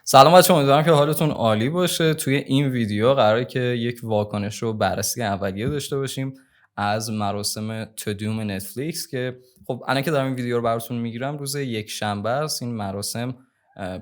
سلام بچه‌ها، امیدوارم که حالتون عالی باشه. توی این ویدیو قراره که یک واکنش رو بررسی اولیه داشته باشیم از مراسم تودوم نتفلیکس که خب الان که دارم این ویدیو رو براتون میگیرم روز یک شنبه است. این مراسم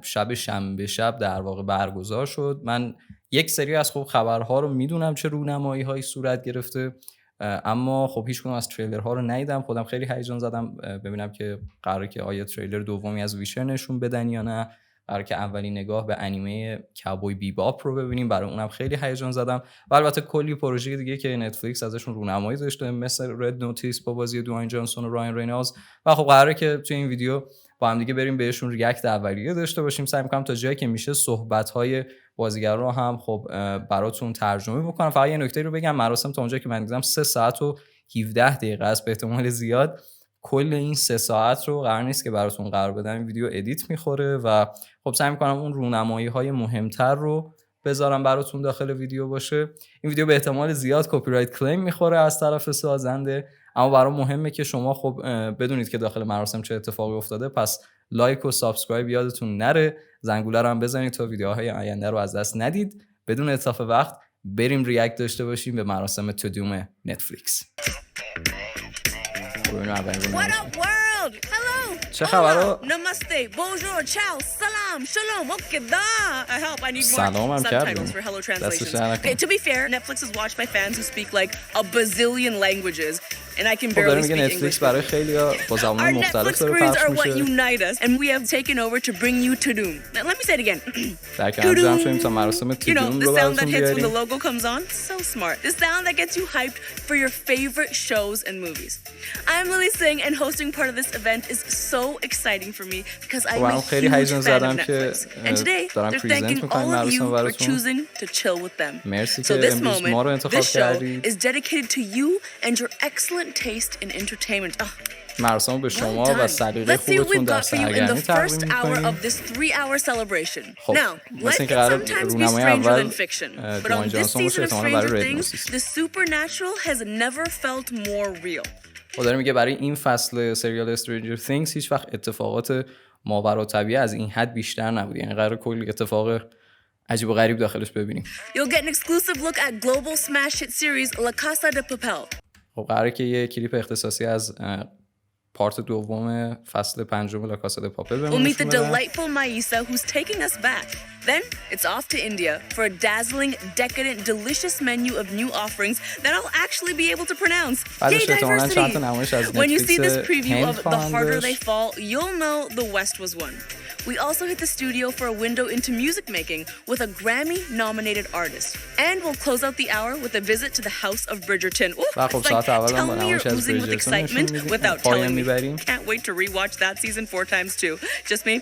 شب شنبه شب در واقع برگزار شد. من یک سری از خب خبرها رو میدونم چه رونمایی هایی صورت گرفته، اما خب هیچ کدوم از تریلرها رو ندیدم. خودم خیلی هیجان زدم ببینم که قراره که آیا تریلر دومی از ویچر نشون بدن یا نه. قراره که اولین نگاه به انیمه کاوبوی بیباپ رو ببینیم، برای اونم خیلی هیجان زدم. و البته کلی پروژه دیگه که نتفلیکس ازشون رونمایی داشته، مثل نوتیس با بازی دواین جانسون و راین رینالدز. و خب قراره که توی این ویدیو با هم دیگه بریم بهشون ریاکت اولیه داشته باشیم. سعی می‌کنم تا جایی که میشه صحبت‌های بازیگرا رو هم خب براتون ترجمه بکنم. فقط یه نکته رو بگم، مراسم تا اونجایی که من دیدم 3 ساعت و 17 دقیقه است. به احتمال زیاد کل این 3 ساعت رو قرار نیست که براتون قرار بدم. این ویدیو ادیت میخوره و خب سعی میکنم اون رونمایی‌های مهمتر رو بذارم براتون داخل ویدیو باشه. این ویدیو به احتمال زیاد کپی رایت کلیم میخوره از طرف سازنده، اما برام مهمه که شما خب بدونید که داخل مراسم چه اتفاقی افتاده. پس لایک و سابسکرایب یادتون نره، زنگوله رو هم بزنید تا ویدیوهای آینده رو از دست ندید. بدون اتلاف وقت بریم ریاکت داشته باشیم به مراسم تودوم نتفلیکس. What up world? Hello. چه خبره؟ Namaste. Bonjour. Ciao. Salam. Shalom. Okay, da. I help. I need more subtitles for hello translations. Okay, to be fair, Netflix is watched by fans who speak like a bazillion languages. And I can barely speak English. برای خیلی‌ها با زبان‌های مختلف داره پخش are what میشه. unite us, and we have taken over to bring you Tudum. Now, let me say it again. در کنار جمع شدیم تا مراسم تودوم رو the sound that براتون hits when the بیاریم. logo comes on. So smart. The sound that gets you hyped for your favorite shows and movies. I'm Lily Singh, and hosting part of this event is so exciting for me because I'm a خیلی huge هیجان fan of زدم که Netflix. And today, دارم they're پریزنت thanking می‌کنم all of you مراسم for براتون. choosing to chill with them. مرسی So که this امروز ما رو moment, انتخاب this show کردید. is dedicated to you and your excellent taste in entertainment. مراسم به شما Well و done. سلیقه Let's see what خوبتون we've در got for you in the سرگرمی تقدیم first hour می‌کنیم. of this 3-hour celebration. خب Now, مثل life اینکه can قرار sometimes be رونمای stranger اول than fiction, but دواین on this جانسون باشه، season of احتمالاً برای Stranger رد Things, نوتیس. the supernatural has never felt more real. خب داره میگه برای این فصل سریال استرنجر things هیچ وقت اتفاقات ماورالطبیعه از این حد بیشتر نبود. یعنی قرار کلی اتفاق عجیب و غریب داخلش ببینیم. You'll get an exclusive look at global smash hit series La Casa de Papel. خب قراره که یه کلیپ اختصاصی از پارت دوم فصل پنجم لا کاسا د پاپل We'll بهمون meet the نشون بدن. delightful Maisa who's taking us back. Then it's off to India for a dazzling, decadent, delicious menu of new offerings that I'll actually be able to pronounce. بعدش Yay, احتمالاً چند تا diversity! نمایش از When you see this نتفلیکس preview هند of The خواهند Harder They داشت. Fall, you'll know the West was won. We also hit the studio for a window into music making with a Grammy-nominated artist. And we'll close out the hour with a visit to the House of Bridgerton. Ooh, و خب it's ساعت like, اول هم tell با me you're نمایش از oozing with بریجرتون excitement نشون without میدیم. telling me. میبریم. Can't wait to rewatch that season 4 times too. Just me.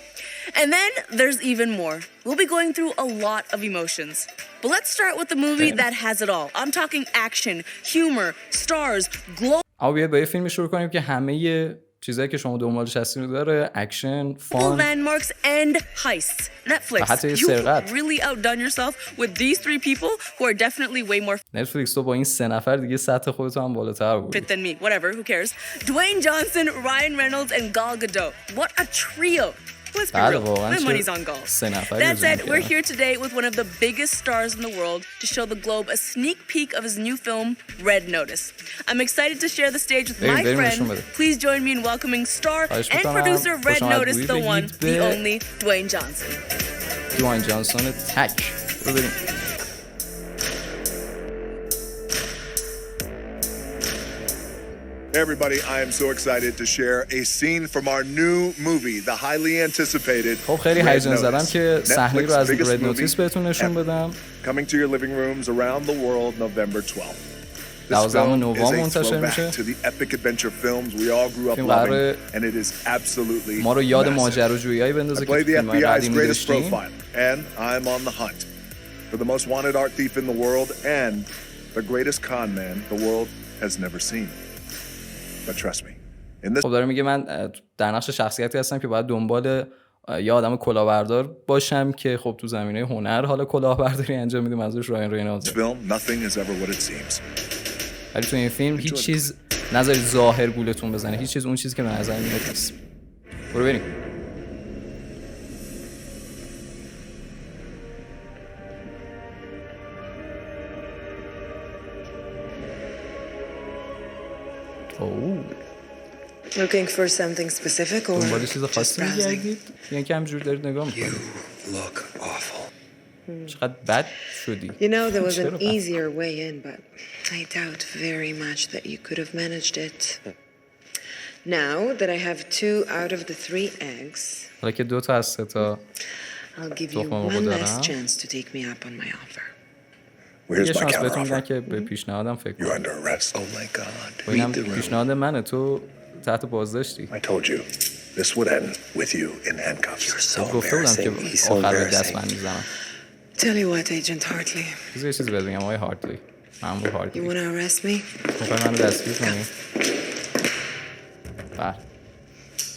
And then there's even more. We'll be going through a lot of emotions. But let's start with the movie that has it all. I'm talking action, humor, stars, glow. اما بیاید با یه فیلمی شروع کنیم که همه چیزایی که شما دنبالش هستین رو داره. اکشن، فان، landmarks and heists. Netflix, حتی you سرقت. really outdone yourself with these 3 people who are definitely way more نتفلیکس تو با این 3 نفر دیگه سطح خودت هم بالاتر بود. fit than me. Whatever, who cares? Dwayne Johnson, Ryan Reynolds, and Gal Gadot. What a trio. Let's be بله real. واقعا My money's on چه Gal. 3 نفری That said, we're کردن. here today with one of the biggest stars in the world to show the globe a sneak peek of his new film, Red Notice. I'm excited to share the stage with my friend. Please join me in welcoming star and producer of Red Notice, the one, the only, Dwayne Johnson. دواین جانسون تک رو بریم. Hey everybody, I am so excited to share a scene from our new movie, the highly anticipated خب خیلی Red هیجان زدم Notice. که صحنه رو Netflix's از biggest رد نوتیس movie بهتون نشون ever. بدم. Coming to your living rooms around the world November 12th. This 12 film نوامبر is a منتشر میشه. throwback to the epic adventure films we all grew up فیلم loving, قراره and it is absolutely ما رو یاد massive. ماجراجویی‌هایی بندازه I که play the فیلم‌های FBI's قدیمی greatest داشتیم. profile, and I'm on the hunt for the most wanted art thief in the world and the greatest con man the world has never seen. But trust me, in this خب داره میگه من در نقش شخصیتی هستم که باید دنبال یه آدم کلاهبردار باشم که خب تو زمینه هنر حالا کلاهبرداری انجام میده. منظورش راین رینالدز. film, nothing is ever what it seems. ولی تو این فیلم هیچ چیز نذارید ظاهر گولتون بزنه. هیچ چیز اون چیزی که به نظر میاد نیست. برو بریم. Looking for something specific or دنبال چیز just خاصی browsing? می‌گردید یا که همجور دارید نگاه You می‌کنید؟ look awful. چقدر بد شدی. You know, there was an چرا؟ easier way in, but I doubt very much that you could have managed it. Now that I have 2 out of the 3 eggs, حالا که 2 تا از 3 تا I'll give you تخم one مرغ last دارم. chance to take me up on my offer. Well, یه here's my شانس بهتون میدن counteroffer. که به پیشنهادم فکر You're کنید. under arrest. Oh my God. و اینم Read the room. پیشنهاد منه، تو تحت بازداشتی. I told you this would end with you in handcuffs. You're so گفته بودم که embarrassing. He's so آخر به دست embarrassing. من میزنم. Tell you what, Agent Hartley. بذار یه چیزی بهت بگم آقای هارتلی. مأمور You هارتلی. want to arrest me? میخوای منو دستگیر کنی؟ بله.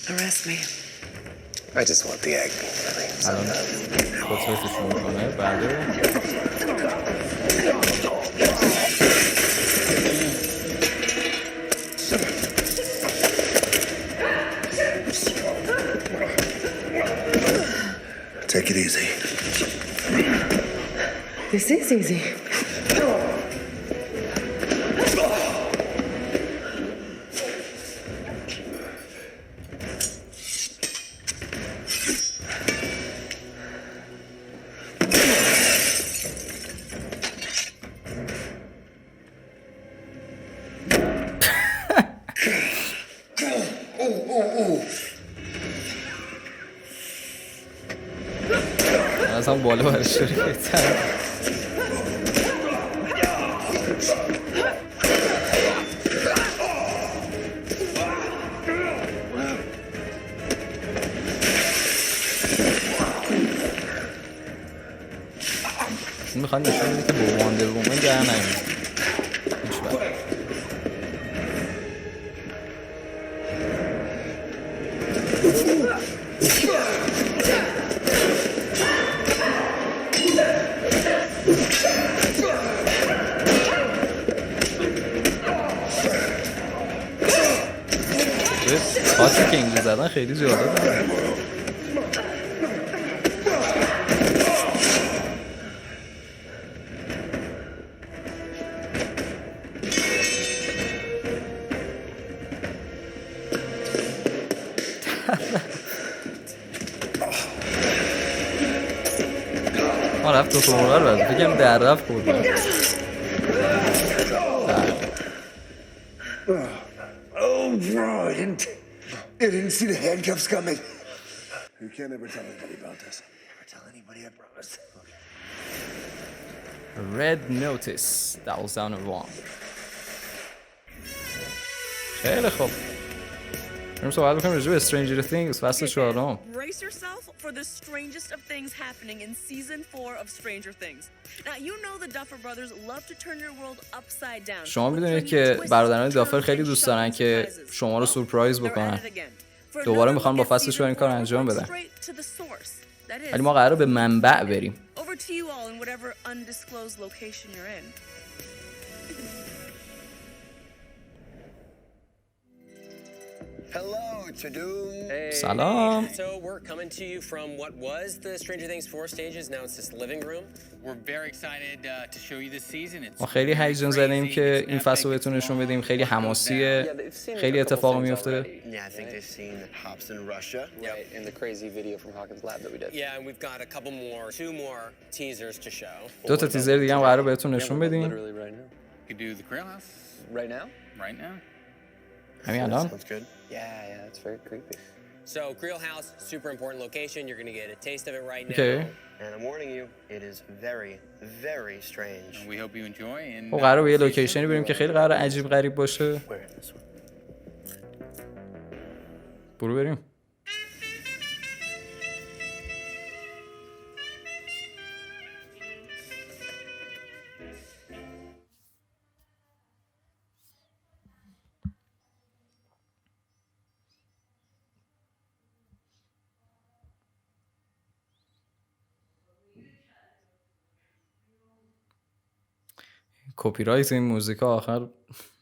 Arrest me. I just want the egg. الان خودسرتشون میکنه. بله. Take it easy. This is easy. از هم بالا برش داری بهتر. این میخواد نشون بده که با واندر وومن در نمیاد هیچ وقت. خاصی که اینجا زدن خیلی جالب داره. ما رفت تو خورمه رو بزن فکرم در رفت خورده. Oh, bro, I didn't see the handcuffs coming. You can't ever tell anybody about this. Never tell anybody, I promise. Red Notice 12 خیلی خوب. بریم صحبت بکنیم راجع به Stranger Things فصل 4. Brace yourself for the strangest of things happening in season 4 of Stranger Things. Now you know the Duffer brothers love to turn your world upside down. شما میدونید که برادران دافر خیلی دوست دارن که شما رو سورپرایز بکنن. دوباره میخوان با فصل 4 این کار انجام بدن. ولی ما قراره به منبع بریم. Over to you all in whatever undisclosed location you're in. Hello, Tudum. Hey. Salam. So we're coming to you from what was the Stranger Things 4 stages. Now it's this living room. We're very excited to show you this season. It's ما خیلی هیجان زدیم که این فصل رو بهتون نشون بدیم. خیلی حماسیه. خیلی اتفاق میفته. Yeah, I think they've seen Hops in Russia. Right, in the crazy video from Hawkins Lab that we did. Yeah, and we've got a couple more, 2 more teasers to show. 2 تا تیزر دیگه هم قراره بهتون نشون بدیم. Literally right now. You could do the Grail House Right now? right now. همین الان. Sounds good. Yeah, it's very creepy. So Creel House, super important location. You're going to get a taste of it right now. Okay. And I'm warning you, it is very, very strange. And we hope you enjoy. And خب قراره به یه لوکیشنی بریم که خیلی قراره عجیب غریب باشه. Where is this one? برو بریم. کپی رایت این موزیک آخر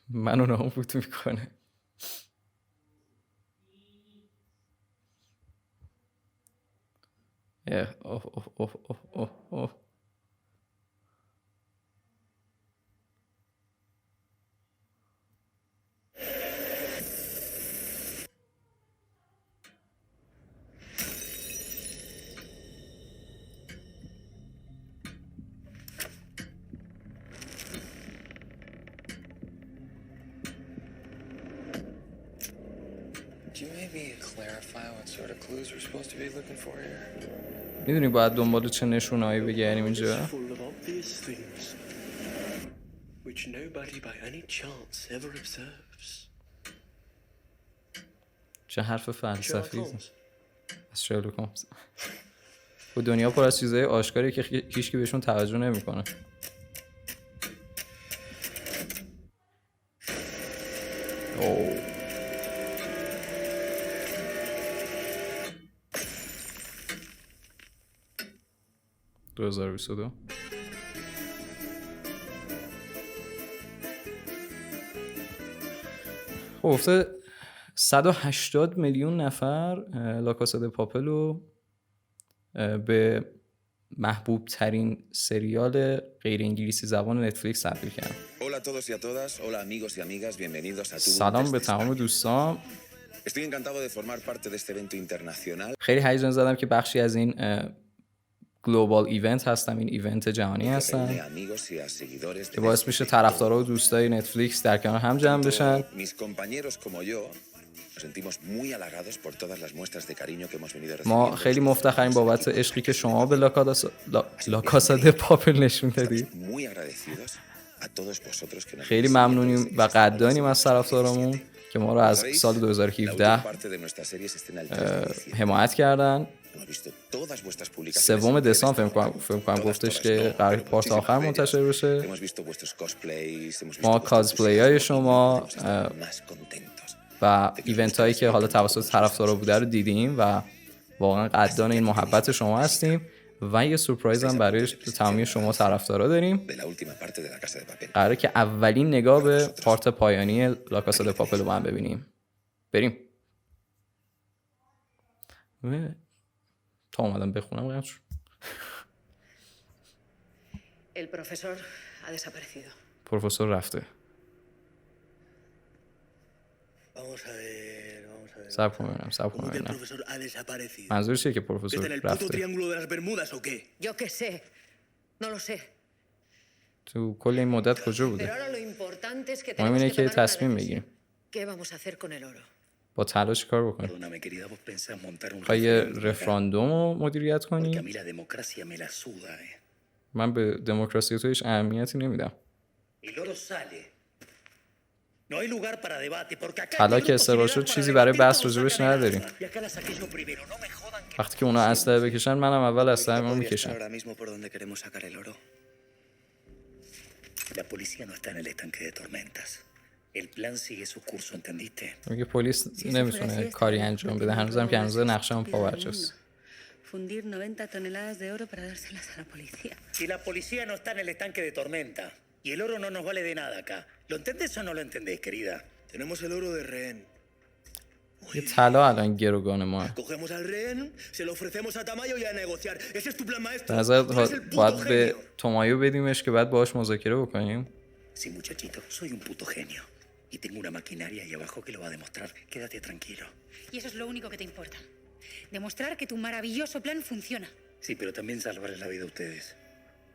منو نابود میکنه. اوه اوه اوه اوه اوه اوه. میدونی باید دنبال چه نشونهایی بگردیم اینجا؟ چه حرف فلسفی از شرلوک هولمز. و دنیا پر از چیزای آشکاریه که هیچکی بهشون توجه نمیکنه. اوه 2022 گفته 180 میلیون نفر لا کاسا د پاپل رو به محبوب ترین سریال غیر انگلیسی زبان نتفلیکس تبدیل کردن. سلام به تمام دوستان. خیلی هیجان زدم که بخشی از این گلوبال ایونت هستم، این ایونت جهانی هستم که باعث میشه طرفدارا و دوستای نتفلیکس در کنار هم جمع بشن. ما خیلی مفتخریم بابت عشقی که شما به لا کاسا د پاپل نشون دادید. خیلی ممنونیم و قدردانیم از طرفدارامون که ما رو از سال 2017 حمایت کردن. 3 دسامبر فکر کنم گفتش که قرار پارت آخر منتشر بشه. ما کازپلی های شما و ایونت هایی که حالا توسط طرفدارا بوده رو دیدیم و واقعا قدردان این محبت شما هستیم و یه سورپرایز هم برای تمامی شما طرفدارا داریم. قراره که اولین نگاه به پارت پایانی لا کاسا د پاپل رو با هم ببینیم. بریم. تا اومدم بخونم قرار شد. El profesor ha desaparecido. پروفسور رفته. صبر کن ببینم. منظورش چیه که پروفسور رفته؟ Yo qué sé. No lo sé. تو کل این مدت کجا بوده؟ مهم اینه که تصمیم بگیریم. با تلاش کار بکنیم. خواهی رفراندوم رو مدیریت کنی؟ من به دموکراسی تو هیچ اهمیتی نمیدم. حالا که استقرار شد چیزی برای بحث راجبش نداریم. وقتی که اونا اسلحه بکشن منم اول اسلحه رو میکشم. میگه پلیس نمیتونه کاری انجام بده. هنوزم که هنوز نقشه‌ام پاورجاست. fundir 90 toneladas de oro para dárselas a la policía. Si la policía no está en el estanque de tormenta y el oro no nos vale de nada acá. ¿Lo entendés o no lo entendés, querida? Tenemos el oro de rehén. یه طلا الان گروگان ما. Cogemos al rehén, se lo ofrecemos a Tamayo y a negociar. Ese es tu plan maestro. به نظر باید به تومایو بدیمش که بعد باهاش مذاکره بکنیم. Sí, muchachito, soy un puto genio. Y tengo una maquinaria ahí abajo que lo va a demostrar. Quédate tranquilo. Y eso es lo único que te importa. Demostrar que tu maravilloso plan funciona. Sí, pero también salvarles la vida a ustedes.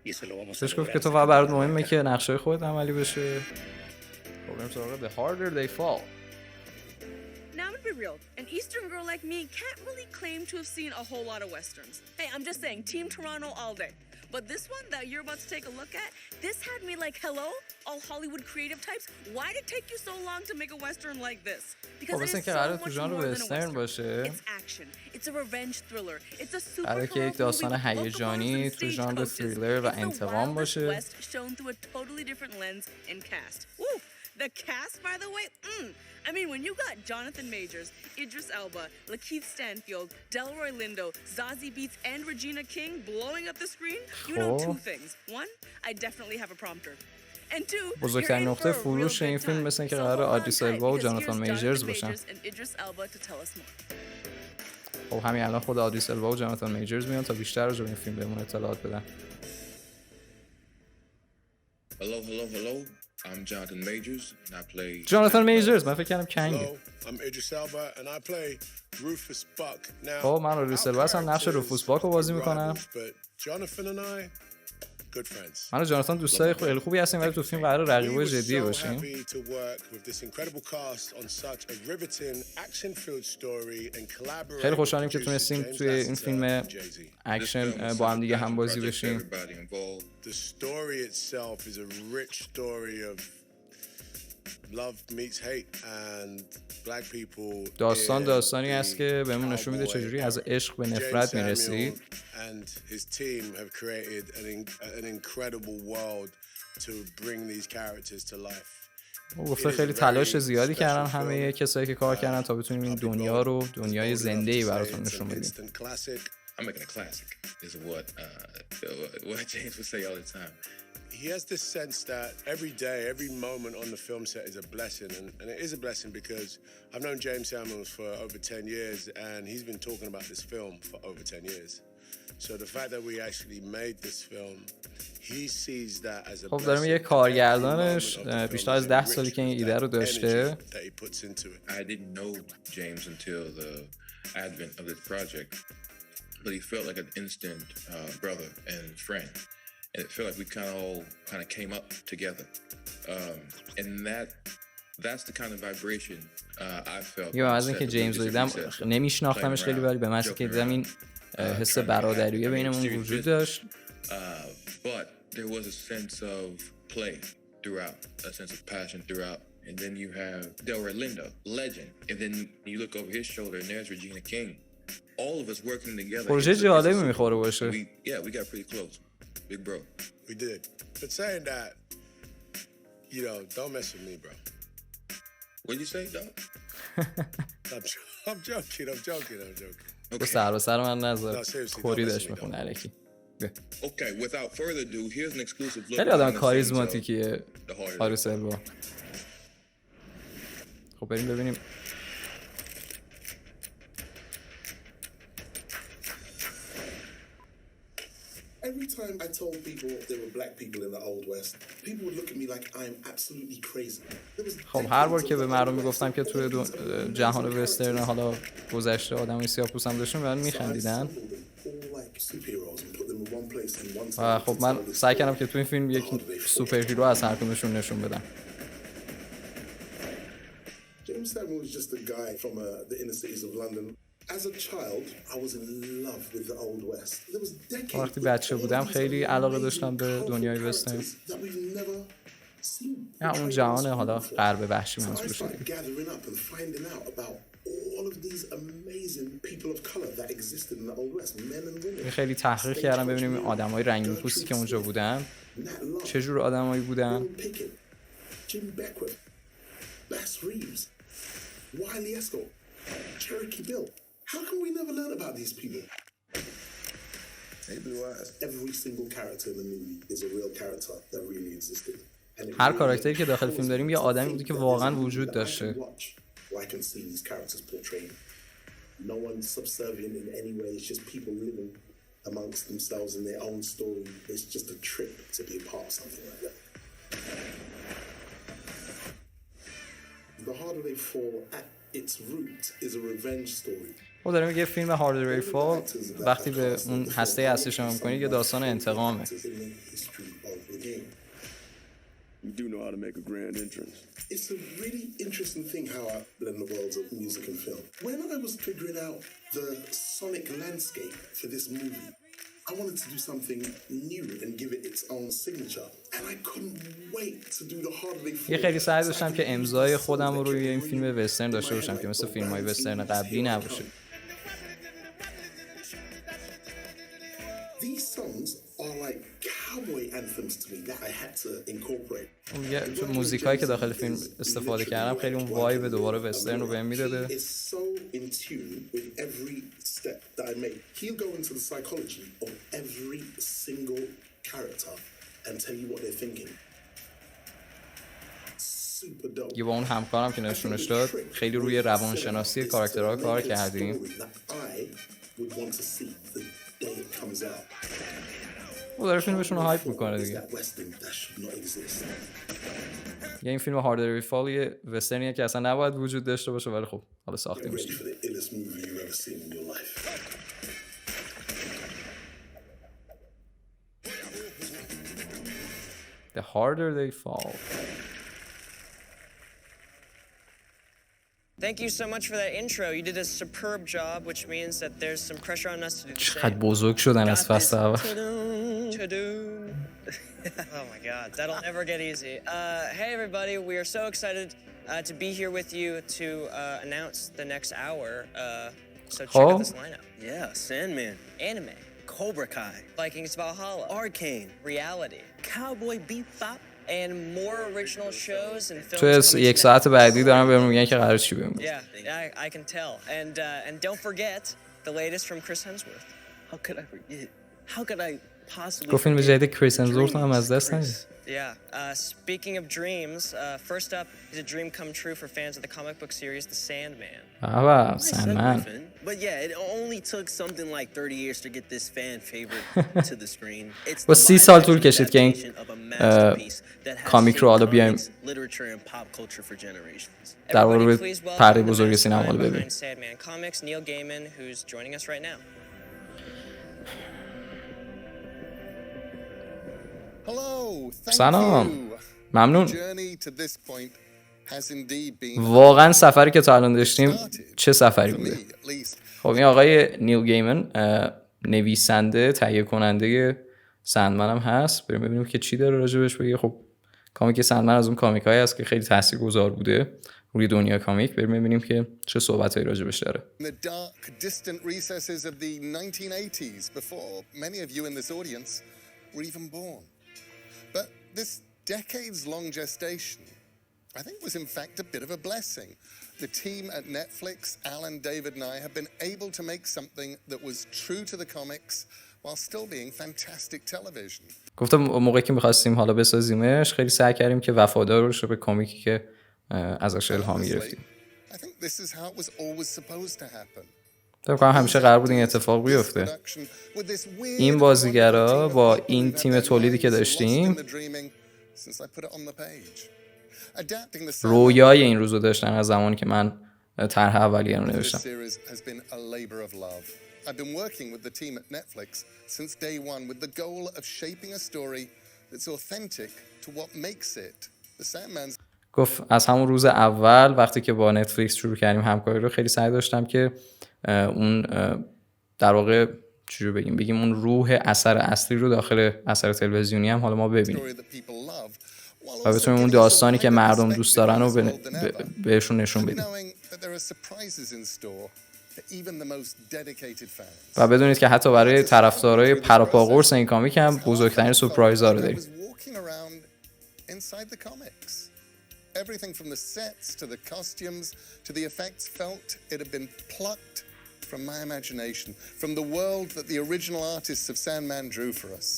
Y eso lo vamos a lograr. که تو فقط برات مهمه که نقشه خودت عملی بشه. Problems are the harder they fall. Now to be real, an Eastern girl like me can't really claim to have seen a whole lot of Westerns. Hey, I'm just saying, Team Toronto all day. But this one that you're about to take a look at, this had me like, hello, all Hollywood creative types, why did it take you so long to make a Western like this? Because it is so much more than a Western. It's action, it's a revenge thriller, it's a superhero movie with هیجانی تو ژانر تریلر و انتقام باشه. West shown through a totally different lens and cast. Woo! The cast, by the way, I mean, when you got Jonathan Majors, Idris Elba, Lakeith Stanfield, Delroy Lindo, Zazie Beetz, and Regina King blowing up the screen, you know two things. One, I definitely have a prompter. And two, بزرگترین نقطه فروش این فیلم مثل اینکه قراره آدریس البا و جاناتان میجرز باشن. خب همین الان خود آدریس البا و جاناتان میجرز میان تا بیشتر راجع به این فیلم بهمون اطلاعات بدن. Hello. I'm Jonathan Majors and I play Jonathan Majors. من فکر کردم کنگه. I'm Idris Elba and I play Rufus Buck. Now من آدریس البا هستم، نقش روفوس باک رو بازی میکنم. Jonathan and I من و جانسون دوستای خیلی خوبی هستیم ولی تو فیلم قرار رقیبای جدی باشیم. خیلی خوشحالیم که تونستیم توی این فیلم اکشن با هم دیگه همبازی بشیم. داستانی است که بهمون نشون میده چجوری از عشق به نفرت میرسی. گفته خیلی تلاش زیادی کردن همه کسایی که کار کردن تا بتونیم این دنیا رو دنیای زنده‌ای براتون نشون بدیم. I'm making a classic is what James would say all the time. He has this sense that every day, every moment on the film set is a blessing, and it is a blessing because I've known James Samuels for over 10 years, and he's been talking about this film for over 10 years. So the fact that we actually made this film, he sees that as a خب دارم یه کارگردانش بیشتر از 10 سالی که این ایده رو داشته. I didn't know James until the advent of this project, but he felt like an instant brother and friend. And it felt like we kind of came up together, and that's the kind of vibration I felt. یه از اینکه جیمز رو دیدم نمیشناختمش خیلی ولی به محض که دیدم این حس برادریه بینمون وجود داشت. But there was a sense of play throughout, a sense of passion throughout. And then you have Delroy Lindo, legend, and then you look over his shoulder and there's Regina King. All of us working together. پروژه جالبی میخوره باشه. Yeah, we got pretty close. Big bro. We did. But saying that, you know, don't mess with me, bro. What'd you say, dog? I'm joking. Okay. سر من نذار. کوری داشت میخونه الکی. Okay, without further ado, here's an exclusive look. خیلی آدم کاریزماتیکیه هایست. خب بریم ببینیم. Every time I told people there were black people in the Old West, people would look at me like I'm absolutely crazy. خب هر بار که به مردم میگفتم که توی جهان وسترن حالا گذشته آدمای سیاه‌پوست هم داشتن برام میخندیدن. و خب من سعی کردم که تو این فیلم یک سوپر هیرو از هر کدومشون نشون بدم. James Samuel was just a guy from the inner cities of London. As a child, I was in love with the Old West. There was decades. وقتی بچه بودم خیلی علاقه داشتم به دنیای وسترن. یا اون جهان حالا غرب وحشی منظور شده. خیلی تحقیق کردم ببینیم این آدمای رنگین پوستی که اونجا بودن چه جور آدمایی بودن. Cherokee Bill. How can we never learn about these people? Every single character in the movie is a real character that really existed. هر کاراکتری که داخل فیلم داریم یه آدمی بوده که واقعا وجود داشته. I can see these characters portrayed. No one subservient in any way. It's just people living amongst themselves in their own story. It's just a trip to be a part of something like that. The Harder They Fall at its root is a revenge story. ما داریم یه فیلم Harder They Fall وقتی به اون هسته اصلیش نگاه می‌کنی یه داستان انتقامه. You do know how to make a grand entrance. It's a really interesting thing how I blend the worlds of music and film. When I was figuring out the sonic landscape for this movie, I wanted to do something new and give it its own signature. And I couldn't wait to do the Harder They Fall. یه خیلی سعی داشتم که امضای خودم رو روی این فیلم وسترن داشته باشم که مثل فیلم‌های وسترن قبلی نباشه. These songs are like cowboy anthems to me that I had to incorporate. تو موزیکایی که داخل فیلم استفاده کردم خیلی اون وایب دوباره وسترن رو بهم میداده. It's so in tune with every step that I make. He'll go into the psychology of every single character and tell you what they're thinking. Super dope. یه با اون همکارم که نشونش داد خیلی روی روانشناسی کاراکترها کار کردیم. او داره فیلمشون رو هایپ میکنه دیگه. یه این فیلم Harder They Fall یه وسترنیه که اصلا نباید وجود داشته باشه ولی خب حالا ساخته میشه. The harder they fall. Thank you so much for that intro. You did a superb job, which means that there's some pressure on us to do the چقدر same. بزرگ شدن از فصل اول. Tudum. Oh my God, that'll never get easy. Hey everybody, we are so excited to be here with you to announce the next hour. So check out this lineup. Yeah, Sandman, Anime, Cobra Kai, Vikings Valhalla, Arcane, Reality, Cowboy Bebop, and more original shows and films. تو یک ساعت بعدی دارم بهم میگن که قرار چی بگم. Yeah, I can tell. And don't forget the latest from Chris Hemsworth. How could I forget? How could I possibly? گفت فیلم جدید کریس همزورث هم از دست ندید. Yeah. Speaking of dreams, first up is a dream come true for fans of the comic book series The Sandman. Sandman. But yeah, it only took something like 30 years to get this fan favorite to the screen. It's با 30 سال طول کشید که این کامیک رو حالا بیایم در مورد پرده بزرگ سینما رو ببینیم. Sandman Comics, Neil Gaiman, who's joining us right now. سلام. ممنون. واقعا سفری که تا الان داشتیم چه سفری بوده. خب این آقای نیل گیمن نویسنده تهیه کننده سندمن هم هست. بریم ببینیم که چی داره راجبش بگه. خب کامیک سندمن از اون کامیکایی هست که خیلی تاثیرگذار بوده روی دنیا کامیک. بریم ببینیم که چه صحبتایی راجبش داره. But this decades-long gestation, I think, was in fact a bit of a blessing. The team at Netflix, Alan, David, and I have been able to make something that was true to the comics while still being fantastic television. گفتم موقعی که می‌خواستیم حالا بسازیمش خیلی سعی کردیم که وفادار باشیم به کامیکی که ازش الهام گرفتیم. I think this is how it was always supposed to happen. فکر همیشه قرار بود این اتفاق بیفته. این بازیگرا با این تیم تولیدی که داشتیم رویای این روزو داشتن از زمانی که من طرح اولیه رو نوشتم. گفت از همون روز اول وقتی که با نتفلیکس شروع کردیم همکاری رو خیلی سعی داشتم که اون در واقع چجوری بگیم اون روح اثر اصلی رو داخل اثر تلویزیونی هم حالا ما ببینیم و بتونیم اون داستانی که مردم دوست دارن رو بهشون نشون بدیم و بدونید که حتی برای طرفدارای پراپاقرص این کامیک هم بزرگترین سورپرایزها رو داریم. Everything from the sets to the costumes to the effects felt it had been plucked from my imagination, from the world that the original artists of Sandman drew for us.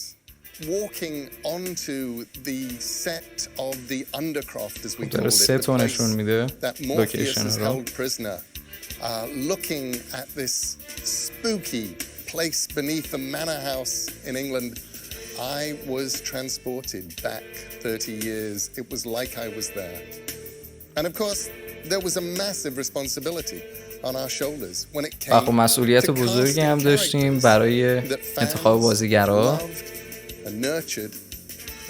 Walking onto the set of the Undercroft, as we called it, that Morpheus is held prisoner, looking at this spooky place beneath the manor house in England. I was transported back 30 years. It was like I was there. And of course, there was a massive responsibility on our shoulders when it came و مسئولیت بزرگی هم داشتیم برای انتخاب بازیگرا. And nurtured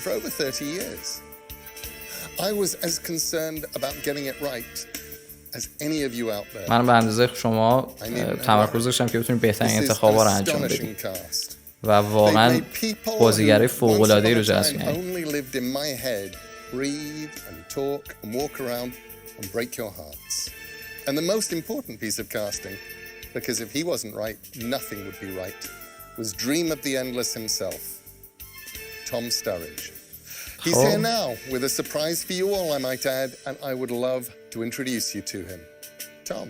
for over 30 years. I was as concerned about getting it right as any of you out there. من به اندازه شما تمرکز داشتم که بتونیم بهترین انتخابا رو انجام بدیم. و واقعا بازیگرای فوق‌العاده‌ای رو جذب کردیم. And the most important piece of casting, because if he wasn't right, nothing would be right, was Dream of the Endless himself, Tom Sturridge. He's here now with a surprise for you all, I might add, and I would love to introduce you to him. Tom.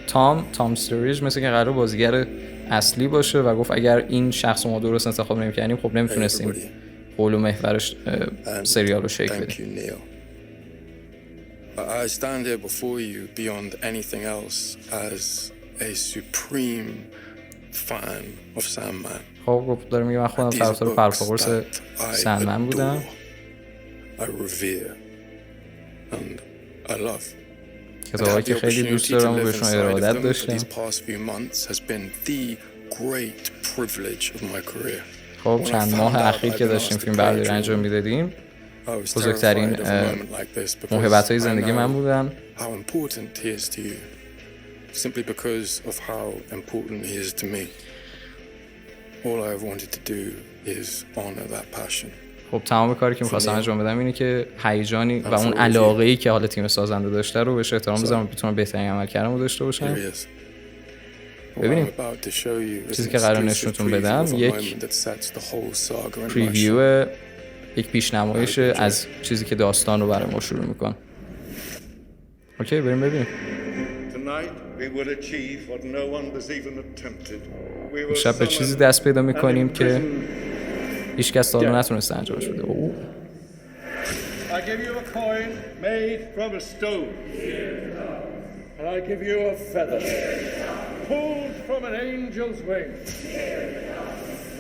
تام استوریج مثل که قرار بازیگر اصلی باشه و گفت اگر این شخص ما درست انتخاب نمی‌کردیم خب نمیتونستیم قول و محورش سریال رو شکل بدیم. I stand here before you beyond anything else as a supreme fan of Sandman. خب گفت دارم میگم من خودم طرفدار پرپاقرص سندمن بودم. I revere and I love. کتابایی که خیلی دوست دارم و بهشون ارادت داشتم. خب چند ماه اخیر که داشتیم فیلم برداری انجام میدادیم بزرگترین موهبت‌های زندگی من بودن. Simply because of how important he is to me. All I have wanted to do is honor that passion. خب تمام کاری که می‌خواستم انجام بدم اینه که هیجانی و اون علاقه‌ای که حالا تیم سازنده داشته رو بهش احترام بذارم، بتونم بهترین عملکردمو داشته باشم. ببینیم چیزی که قرار نشونتون بدم یک پریویو، یک پیشنمایش از چیزی که داستان رو برای ما شروع می‌کنه. اوکی بریم ببینیم. شب به چیزی دست پیدا میکنیم که هیچ کس تا حالا نتونسته انجامش بده. I give you a coin made from a stone. And I give you a feather pulled from an angel's wing.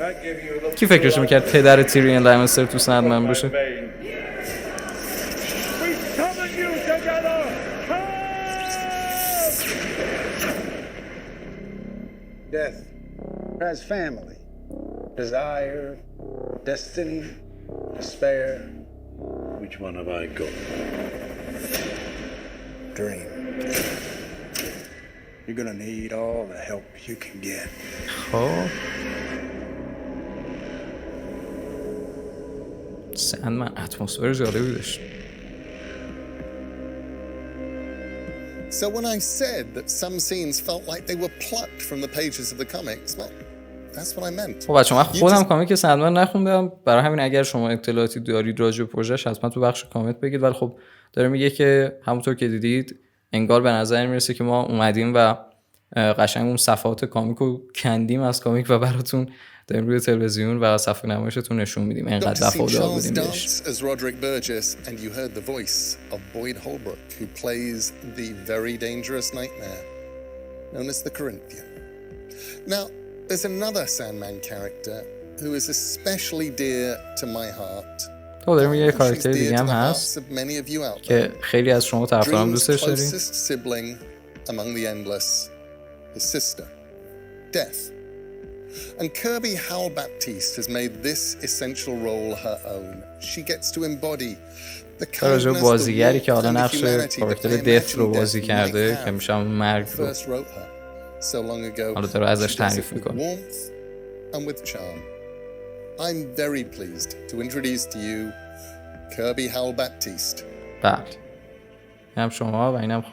I give you the کی فکرش میکرد پدر تیریون لنستر تو سندمن باشه؟ Death has family, desire, destiny, despair. Which one have I got? Dream. You're gonna need all the help you can get. خب سندمن اتمسفر جالبی داشت. So when I said that some scenes felt like they were plucked from the pages of the comics, well, that's what I meant. خب بچه‌ها من خودم کامیک سندمن نخوندم، برای همین اگر شما اطلاعاتی دارید راجع به پروژهش حتما تو بخش کامنت بگید، ولی خب داره میگه که همونطور که دیدید انگار به نظر میرسه که ما اومدیم و قشنگ اون صفحات کامیکو کندیم از کامیک و براتون داریم روی تلویزیون و صفحه نمایشتون نشون میدیم. اینقدر وفادار بودیم بهش. as Roderick Burgess and you heard the voice of Boyd Holbrook who plays the very dangerous nightmare known as the Corinthian. Now, there's another Sandman character who is especially dear to my heart. تو داریم یه کاراکتر دیگه هم هست که خیلی از شما طرفداران دوستش دارین. Sibling among the endless, his sister, Death. And Kirby Howell-Baptiste has made this essential role her own. She gets to embody the kindness, the بازیگری که حالا warmth, نقش کاراکتر دث رو بازی کرده که میشه مرگ رو حالا داره ازش تعریف میکنه. and with charm. I'm very pleased to introduce to you Kirby Howell-Baptiste. بله. اینم شما و اینم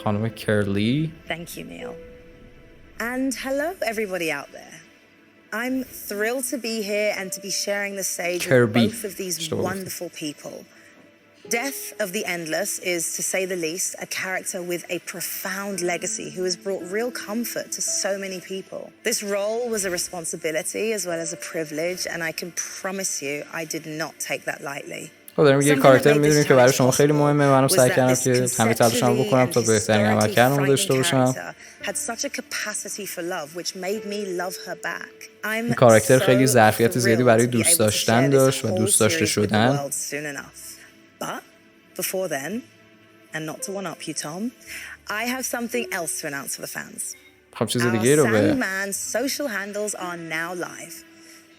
خانم کرلی. Thank you, Neil. And hello, everybody out there. I'm thrilled to be here and to be sharing the stage with both of these wonderful people. Death of the Endless is, to say the least, a character with a profound legacy who has brought real comfort to so many people. This role was a responsibility as well as a privilege, and I can promise you I did not take that lightly. خب داریم یه کاراکتر میدونیم که برای شما خیلی مهمه. منم سعی کردم که همه تلاشمو بکنم تا بهترین عملکردمو داشته باشم. این کاراکتر خیلی ظرفیت زیادی برای دوست داشتن داشت و دوست داشته شدن. But before then, and not to one up you, Tom, I have something else to announce for the fans. خب چیز دیگه رو به Sandman's social handles are now live.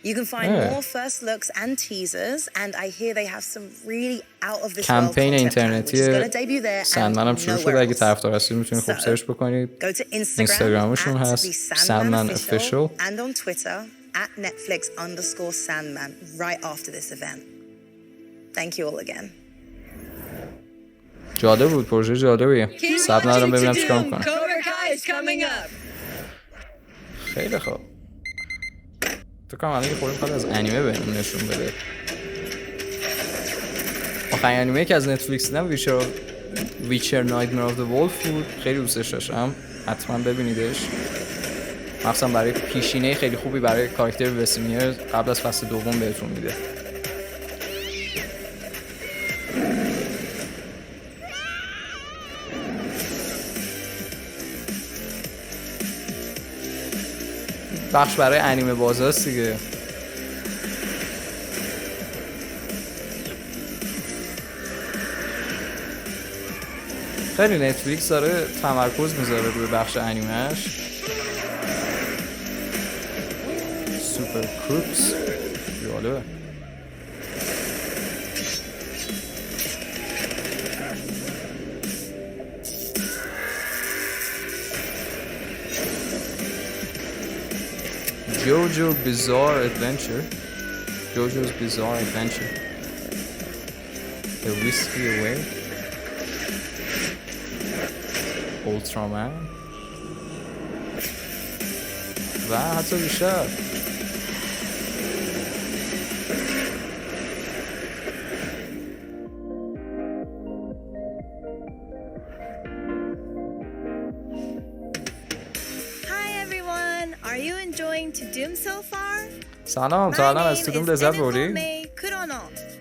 You can find more first looks and teasers, and I hear they have some really out of this world کمپین content اینترنتی going to debut there. سندمن هم شروع شده. اگه طرفدار هستید میتونید خوب سرچ بکنید. اینستاگرامشون هست Sandman Official and on Twitter @Netflix_Sandman right after this event. Thank you all again. جالب بود، پروژه جالبیه. صبر ندارم ببینم چیکار میکنم. خیلی خوب. تو کام الان یه خورده میخواد از انیمه بهمون نشون بده. آخرین انیمه که از نتفلیکس دیدم ویچر نایتمر آف دی ولف بود. خیلی دوستش داشتم، حتما ببینیدش. مخصوصا برای پیشینه خیلی خوبی برای کاراکتر وسیمیر قبل از فصل دوم بهتون میده. بخش برای انیمه بازاست دیگه. خیلی نتفلیکس داره تمرکز میذاره روی بخش انیمهش. سوپر کروکس. جالبه. JoJo's Bizarre Adventure. JoJo's Bizarre Adventure. The Whiskey Away. Ultraman. و حتی بیشتر. Tudum so far? سلام از Tudum لذت بردی؟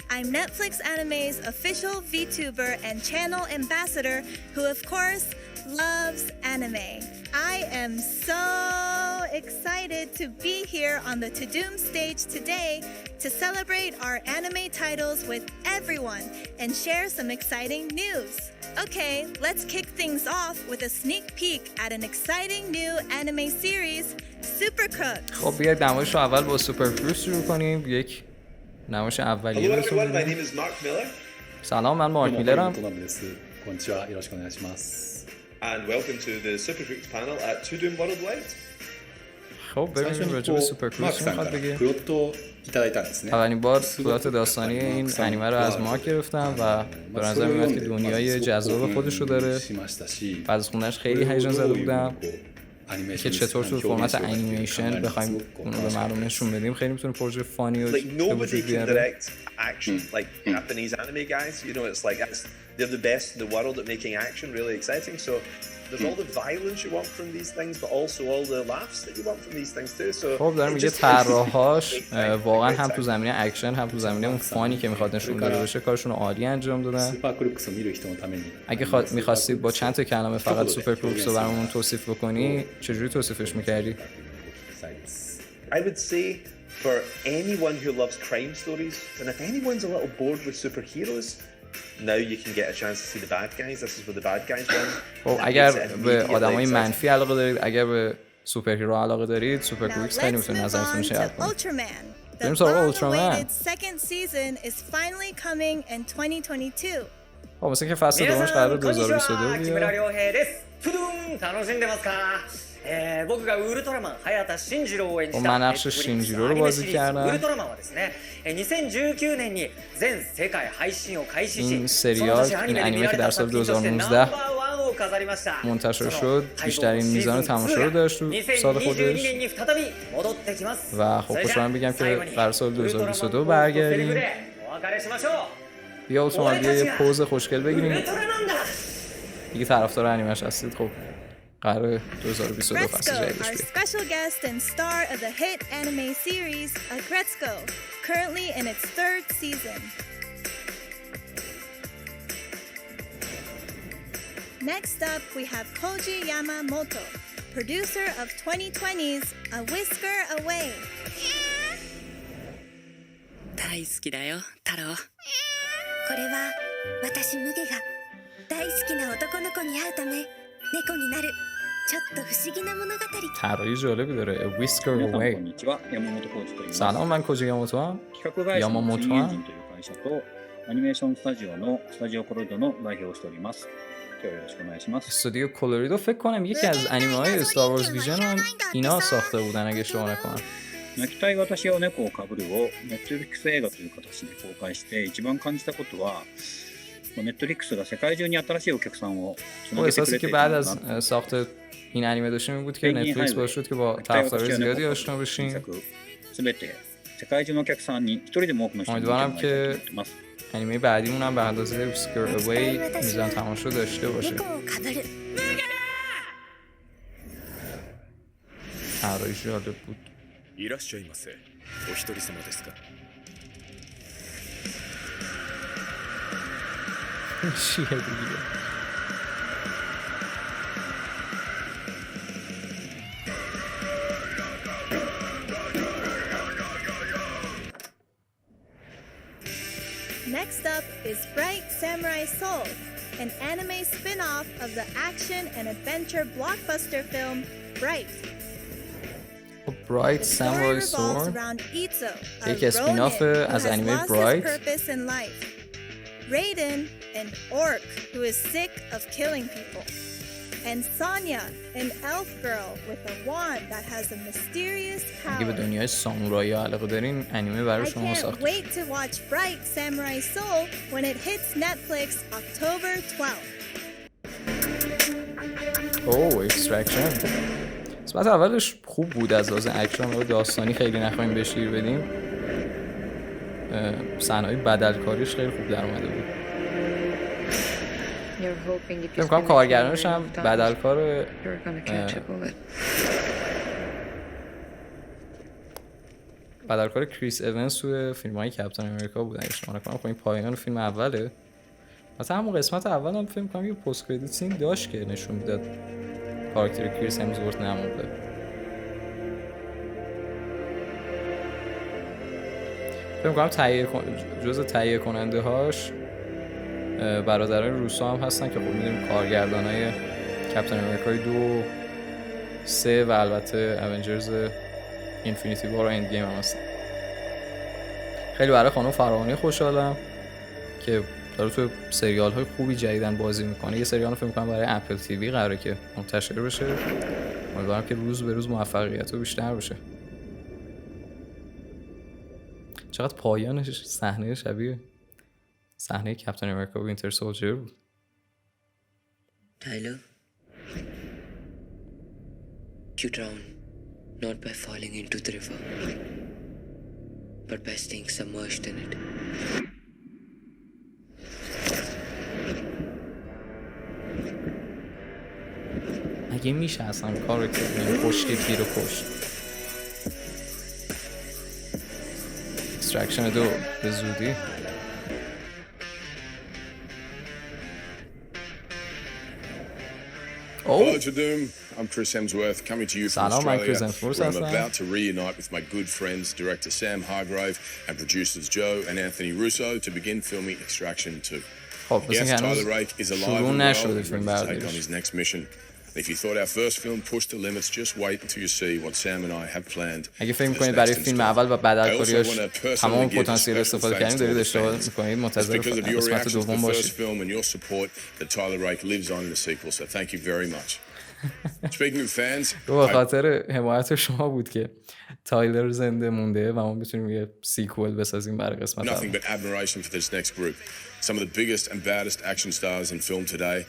I'm Netflix Anime's official VTuber and channel ambassador who of course loves anime. I am so excited to be here on the Tudum stage today to celebrate our anime titles with everyone and share some exciting news. Okay, let's kick things off with a sneak peek at an exciting new anime series, Super Crooks. خب بیاید نمایش رو اول با سوپر کروکس شروع کنیم. یک نمایش اولیه رو ببینیم. سلام من مارک میلرم. And welcome to the Super Crooks panel at Tudum Worldwide. خب ببینیم راجع به سوپر کروکس میخواد بگه. اولین بار پلات داستانی این انیمه رو از مارک گرفتم و به نظر میاد که دنیای جذاب خودش رو داره. بعد از خوندنش خیلی هیجان زده بودم که چطور تو فرمت انیمیشن بخوایم اون رو به مردم نشون بدیم. خیلی میتونه پروژه فانی و به وجود بیاره. Like Japanese anime guys, you know, it's like they're the best in the world at making action really exciting. So there's all the violence you want from these things, but also all the laughs that you want from these things too. So خب دارم میگه طراحاش واقعا هم تو زمینه اکشن هم تو زمینه اون فانی که میخواد نشون بده بشه کارشون رو عالی انجام دادن. اگه می‌خواستی با چند تا کلمه فقط سوپر کروکس رو برامون توصیف بکنی چجوری توصیفش می‌کردی؟ I would say for anyone who loves crime stories, and if anyone's a little bored with superheroes, now you can get a chance to see the bad guys. This is where the bad guys win. خب اگر به آدمای منفی علاقه دارید، اگر به سوپر هیرو علاقه دارید، سوپر کروکس خیلی میتونه نظرتون جلب کنه. بریم سراغ اولترامن. خب مثلا که فصل دومش قراره 2022 بیاد. من نقش شینجیرو رو بازی کردم. این سریال، این انیمه که در سال 2019 منتشر شد بیشترین میزان تماشا رو داشت تو سال خودش و خب خوشحالم بگم که در سال 2022 برگردیم. بیا اتومال بیا یه پوز خوشگل بگیریم. دیگه طرفدار انیمه‌اش هستید خب قراره 2022 فصل جدیدش بیاد. Our special guest and star of the hit anime series Agretsuko, currently in its 3rd season. Next up, we have Koji Yamamoto, producer of 2020's A Whisker Away. 大好きだよ、太郎。これは私ムゲが大好きな男の子に会うため猫になるちょっと不思議な物語。طراحی جالبی داره. A Whisker Away. سلام من کوجی یاماموتو ام. ヤマモトエンジンという会社とアニメーションスタジオのスタジオコロリドの代表をしております。今日よろしくお願いします。استودیو کولوریدو فکر کنم یکی از انیمه‌های استار وارز ویژن هم اینا ساخته بودن اگه اشتباه نکنم. 泣きたい私は猫をかぶるをネットフリックス映画という形で公開して一番感じたことはネットフリックスが世界中に新しいお客さんをつなげてくれている。بعد از ساخت این انیمه داشتیم این بود که نتفلیکس باعث شد که با طرفدارای زیادی آشنا بشیم. 全て世界中のお客さんに一人でも多くの人に見てもらいたいと思ってます。انیمه بعدیمون هم به اندازه Whisker Away میزان تماشا داشته باشه. طراحی جالب بود. いらっしゃいませ。お一人様ですか。چیه دیگه؟ Next up is Bright Samurai Soul, an anime spin-off of the action and adventure blockbuster film Bright. Bright Samurai Sword یک اسپیناف از انیمه Bright. Raiden, an orc who is sick of killing people. And Sonya, an elf girl with a wand that has a mysterious power. اگه به دنیای سامورایی علاقه دارین انیمه برای شما ساخته. I can't wait to watch Bright Samurai Soul when it hits Netflix October 12. Extraction. قسمت اولش خوب بود از لحاظ اکشن و داستانی، خیلی نخواهیم بهش گیر بدیم. صحنه‌های بدلکاریش خیلی خوب در اومده بود. فکر کنم کارگردانش هم بدلکار کریس ایونز توی فیلم‌های کپتن امریکا بود. اگه شما نکنم این پایان فیلم اوله. مثلا همون قسمت اول هم فیلم کنم یه پست کردیت سین داشت که نشون میداد کاراکتر کریس همزورت نمونده. فکر کنم جزء تهیه کننده هاش برادران روسو هم هستن که خب میدونیم کارگردانای کپتن امریکای 2 3 و البته اونجرز اینفینیتی وار و اند گیم هم هستن. خیلی برای خانم فراهانی خوشحالم که داره تو سریال های خوبی جدیدن بازی میکنه. یه سریال فکر میکنم برای اپل تیوی قراره که منتشر بشه. امیدوارم که روز به روز موفقیت رو بیشتر بشه. چقدر پایانش صحنه شبیه صحنه کپتن امریکا و وینتر سولجر بود. Tyler, you drown not by falling into the river, but by staying submerged in it. اگه میشه اصلا کار کنیم خوشگی رو کشت. اکسترکشن 2 به زودی. Hello, Tudum. I'm Chris Hemsworth, coming to you from Australia, where I'm about to reunite with my good friends, director Sam Hargrave and producers Joe and Anthony Russo to begin filming Extraction 2. Yes, Tyler Rake is alive and well and ready to take on his next mission. If you thought our first film pushed the limits, just wait until you see what Sam and I have planned. اگه فکر می‌کنید برای فیلم اول و بدلکاریاش تمام پتانسیل استفاده کردیم دارید اشتباه می‌کنید. منتظر قسمت دوم باشید. به خاطر حمایت شما بود که تایلر زنده مونده و ما بتونیم یه سیکوئل بسازیم برای قسمت اول. Nothing but admiration for this next group. Some of the biggest and baddest action stars in film today.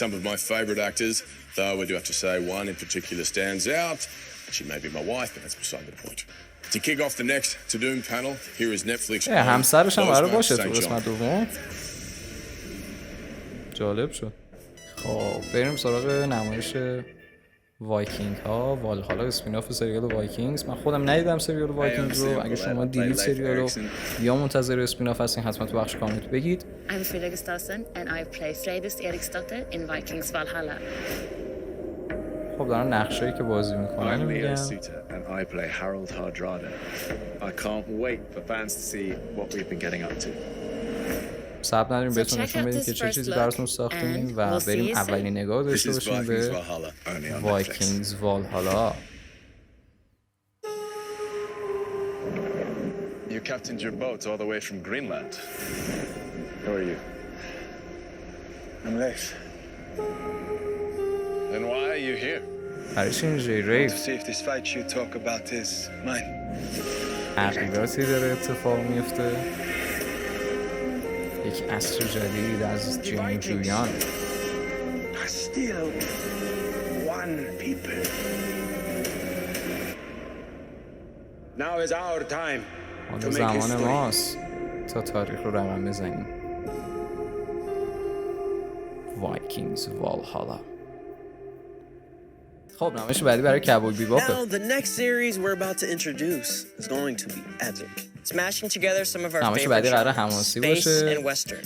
Some of my favorite actors, though I do have to say one in particular stands out. She may be my wife, but that's beside the point. To kick off the next Tudum panel, here is Netflix. همسرش هم قرار باشه تو قسمت دوم. جالب شد. خب بریم سراغ نمایش وایکینگ ها. والهالا اسپیناف سریال وایکینگز. من خودم ندیدم سریال وایکینگز رو. اگه شما دیدید سریال رو یا منتظر اسپیناف هستین حتما تو بخش کامنت بگید. I'm Frida Gustafsson and I play Freydis Eriksdotter in Vikings Valhalla. خب دارن نقشه‌ای که بازی میکنن میگن. and I play Harold Hardrada. I can't wait for fans to see what we've been getting up to. صبر نداریم بهتون نشون بدیم که چه چیزی براتون ساختیم و بریم اولین نگاه داشته باشیم به وایکینگز والهالا. You captained your boat all the way from Greenland. Who are you? I'm Leif. Then why are you here? هرشین ریف. To see if this fight you talk about is mine. عقیداتی داره اتفاق میفته. یک عصر جدید از جنگجویان. Still one people. Now is our time. حالا زمان ماست تا تاریخ رو رقم بزنیم. وایکینگز والهالا. خب نمایش بعدی برای کابوی بیباپ. Now the next series we're about to introduce is going to be epic. Smashing together some of our نمایش بعدی قراره حماسی باشه.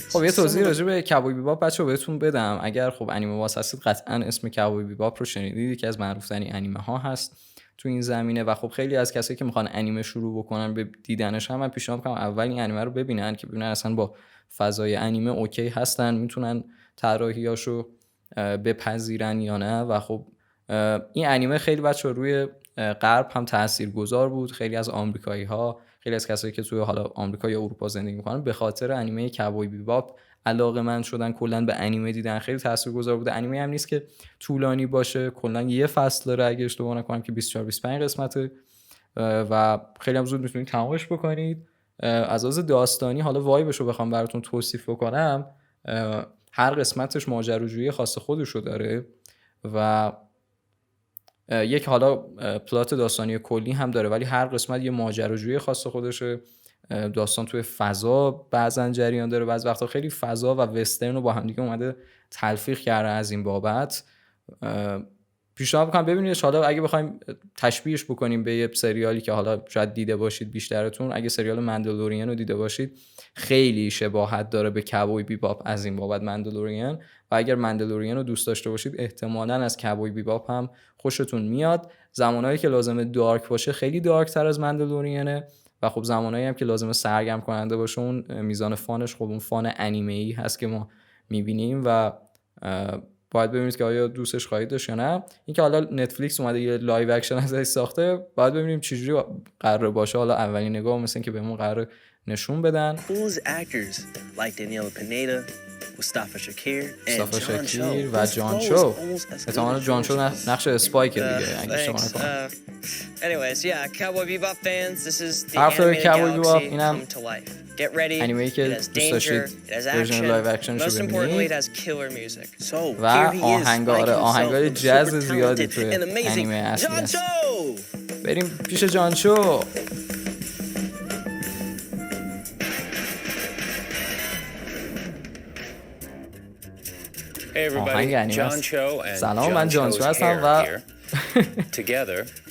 خب یه توضیح راجع به کابوی بیباپ بچه‌ها بهتون بدم. اگر خب انیمه واس هستید قطعاً اسم کابوی بیباپ رو شنیدید. یکی از معروف‌ترین انیمه ها هست تو این زمینه و خب خیلی از کسایی که میخوان انیمه شروع بکنن به دیدنش هم من پیشنهاد می‌کنم اول این انیمه رو ببینن که ببینن اصلا با فضای انیمه اوکی هستن، میتونن طراحیاشو بپذیرن یا نه. و خب این انیمه خیلی بچه‌ها روی غرب هم تاثیرگذار بود. خیلی از آمریکایی‌ها، خیلی از کسایی که توی حالا آمریکا یا اروپا زندگی می‌کنن به خاطر انیمه کاوبوی بیباپ علاقه‌مند شدن، کلاً به انیمه دیدن. خیلی تاثیرگذار بوده. انیمه هم نیست که طولانی باشه، کلاً یه فصل داره اگه اشتباه نکنم که 24-25 قسمته و خیلی هم زود میتونید تمامش بکنید. از لحاظ داستانی حالا وایبش رو بخوام براتون توصیف بکنم، هر قسمتش ماجراجویی خاص خودشو داره و یک حالا پلات داستانی کلی هم داره، ولی هر قسمت یه ماجراجویی خاص خودشه. داستان توی فضا بعضن جریان داره، بعضی وقتا خیلی فضا و وسترن رو با هم دیگه اومده تلفیق کرده. از این بابت پیشنهاد می‌کنم ببینید. حالا اگه بخوایم تشبیهش بکنیم به یه سریالی که حالا شاید دیده باشید بیشترتون، اگه سریال مندلورین رو دیده باشید، خیلی شباهت داره به کاوبوی بیباپ از این بابت مندلورین، و اگر مندلورین رو دوست داشته باشید احتمالاً از کاوبوی بیباپ هم خوشتون میاد. زمانهایی که لازمه دارک باشه خیلی دارک تر از مندلورینه و خب زمانهایی هم که لازمه سرگرم کننده باشه اون میزان فانش خب اون فان انیمه‌ای هست که ما می‌بینیم و باید ببینید که آیا دوستش خواهید داشت یا نه. اینکه حالا نتفلیکس اومده یه لایو اکشن ازش ساخته، باید ببینیم چجوری قراره باشه. حالا اولین نگاه مثل اینکه بهمون قراره نشون بدن. مصطفی شکیر و جانشو. احتمالاً جانشو نقش اسپایک دیگه اگه اشتباه نکنم. Anyways, yeah, Cowboy Bebop fans, this is the animated galaxy اینم come to life. Get ready. انیمه‌ای که دوست داشتید ورژن لایو اکشنش رو ببینید. و آهنگای جاز زیادی توی انیمه اصلی هست. بریم پیش جانشو. آهنگ انیمه است. سلام، من جانشو هستم و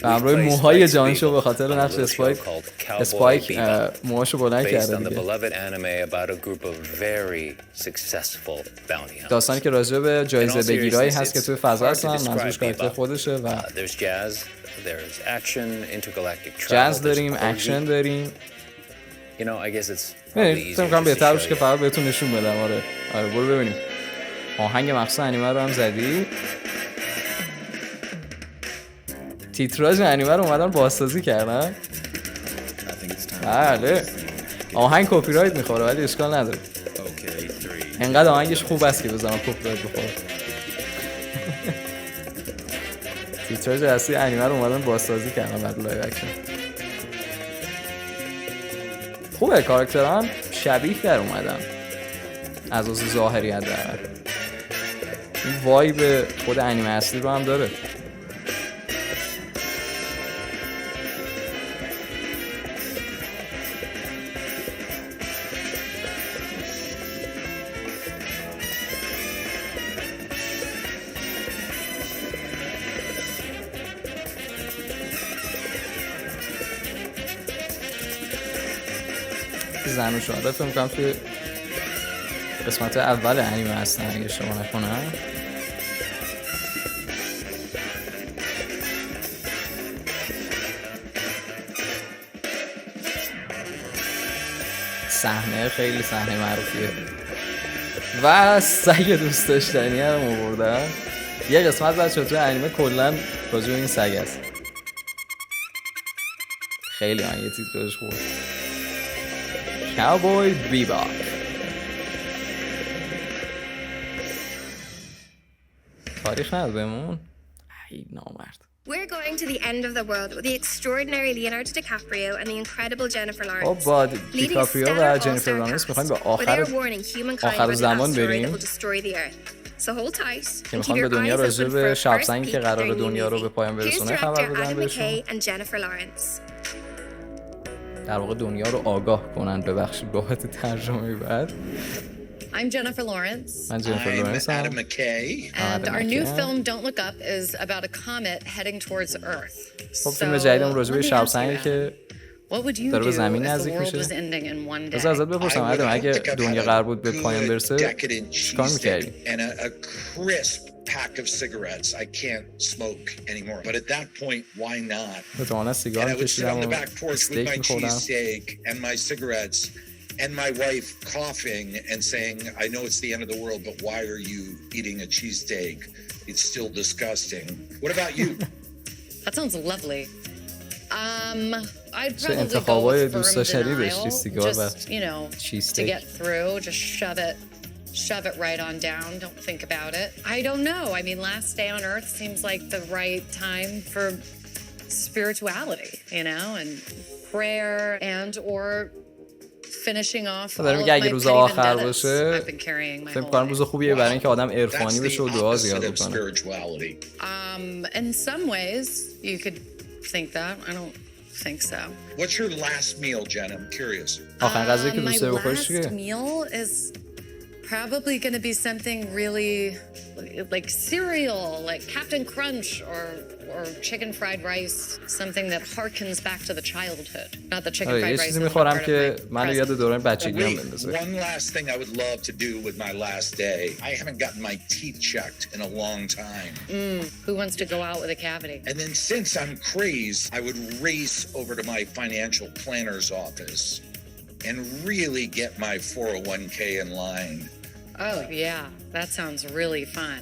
به همراه موهای جانشو به خاطر نقش اسپایک موهاشو بلند کرده دیگه. داستانی که راجع به جایزه بگیرایی هست که توی فضا هستن، منظورش کاراکتر خودشه و جاز داریم، اکشن داریم. فکر کنم بهتر باشه که فقط بهتون نشون بدم. آره برو ببینیم. آهنگ مخصوص انیمه رو هم زدی. تیتراژ انیمه رو اومدن بازسازی کردن. بله آهنگ کپی رایت میخوره ولی اشکال نداره. انقدر آهنگش خوب است که بزنم کپی رایت بخوره. تیتراژ اصلی انیمه رو اومدن بازسازی کردن بعد لایو اکشن. خوبه، کاراکترها هم شبیه در اومدن از لحاظ ظاهری حداقل. این وایب خود انیمه اصلی رو هم داره. زن و شوهر فکر می‌کنم توی قسمت اول انیمه هستن اگه اشتباه نکنم. صحنه خیلی صحنه معروفیه و سگ دوست داشتنی هم آوردن. یه قسمت بچه‌ها توی انیمه کلا راجع به این سگ است. خیلی من یه تیتراژ خوبه. Cowboy Bebop. تاریخ نداره بهمون. ای نامرد. We're going to the end of the world with the extraordinary Leonardo DiCaprio and the incredible Jennifer Lawrence. با دیکاپریو و جنیفر لارنس میخوایم به آخر زمان بریم. So hold tight. که میخوام به دنیا راجع به شبسنگی که قرار دنیا رو به پایان برسونه خبر بدن بهشون. در واقع دنیا رو آگاه کنن. ببخشید بابت ترجمه بعد. I'm Jennifer Lawrence. I'm Adam McKay. And our new film, Don't Look Up, is about a comet heading towards Earth. خب فیلم جدیدم راجع به شبسنگی که داره به زمین نزدیک میشه. از ازت بپرسم آدم اگه دنیا قرار بود به پایان برسه چیکار می‌کردی؟ Pack of cigarettes. I can't smoke anymore. But at that point, why not? And I would sit on the back porch with my cheesesteak and my cigarettes and my wife coughing and saying, I know it's the end of the world, but why are you eating a cheesesteak? It's still disgusting. What about you? That sounds lovely. I'd چه probably go انتخابای with دوست firm داشتنی داشتی denial, سیگار و just, you know, چیز to استیک. get through, just shove it right on down, don't think about it. I don't know, I mean, last day on earth seems like the right time for spirituality, you know, and prayer and or finishing off all of my اگه روز آخر باشه I've been carrying my فکر whole کنم life. روز خوبیه برای اینکه آدم عرفانی بشه و دعا زیاد بکنه. In some ways, you could think that. I don't think so. What's your last meal, Jen? I'm curious. آخرین غذایی که دوست داری بخوری My چیه؟ last meal is probably going to be something really like cereal, like Captain Crunch or chicken fried rice, something that harkens back to the childhood. Not the chicken fried rice. چیزی میخورم که منو یاد دوران بچگیام بندازه. One last thing I would love to do with my last day. I haven't gotten my teeth checked in a long time. Who wants to go out with a cavity? And then since I'm crazed, I would race over to my financial planner's office and really get my 401k in line. Oh, yeah. That sounds really fun.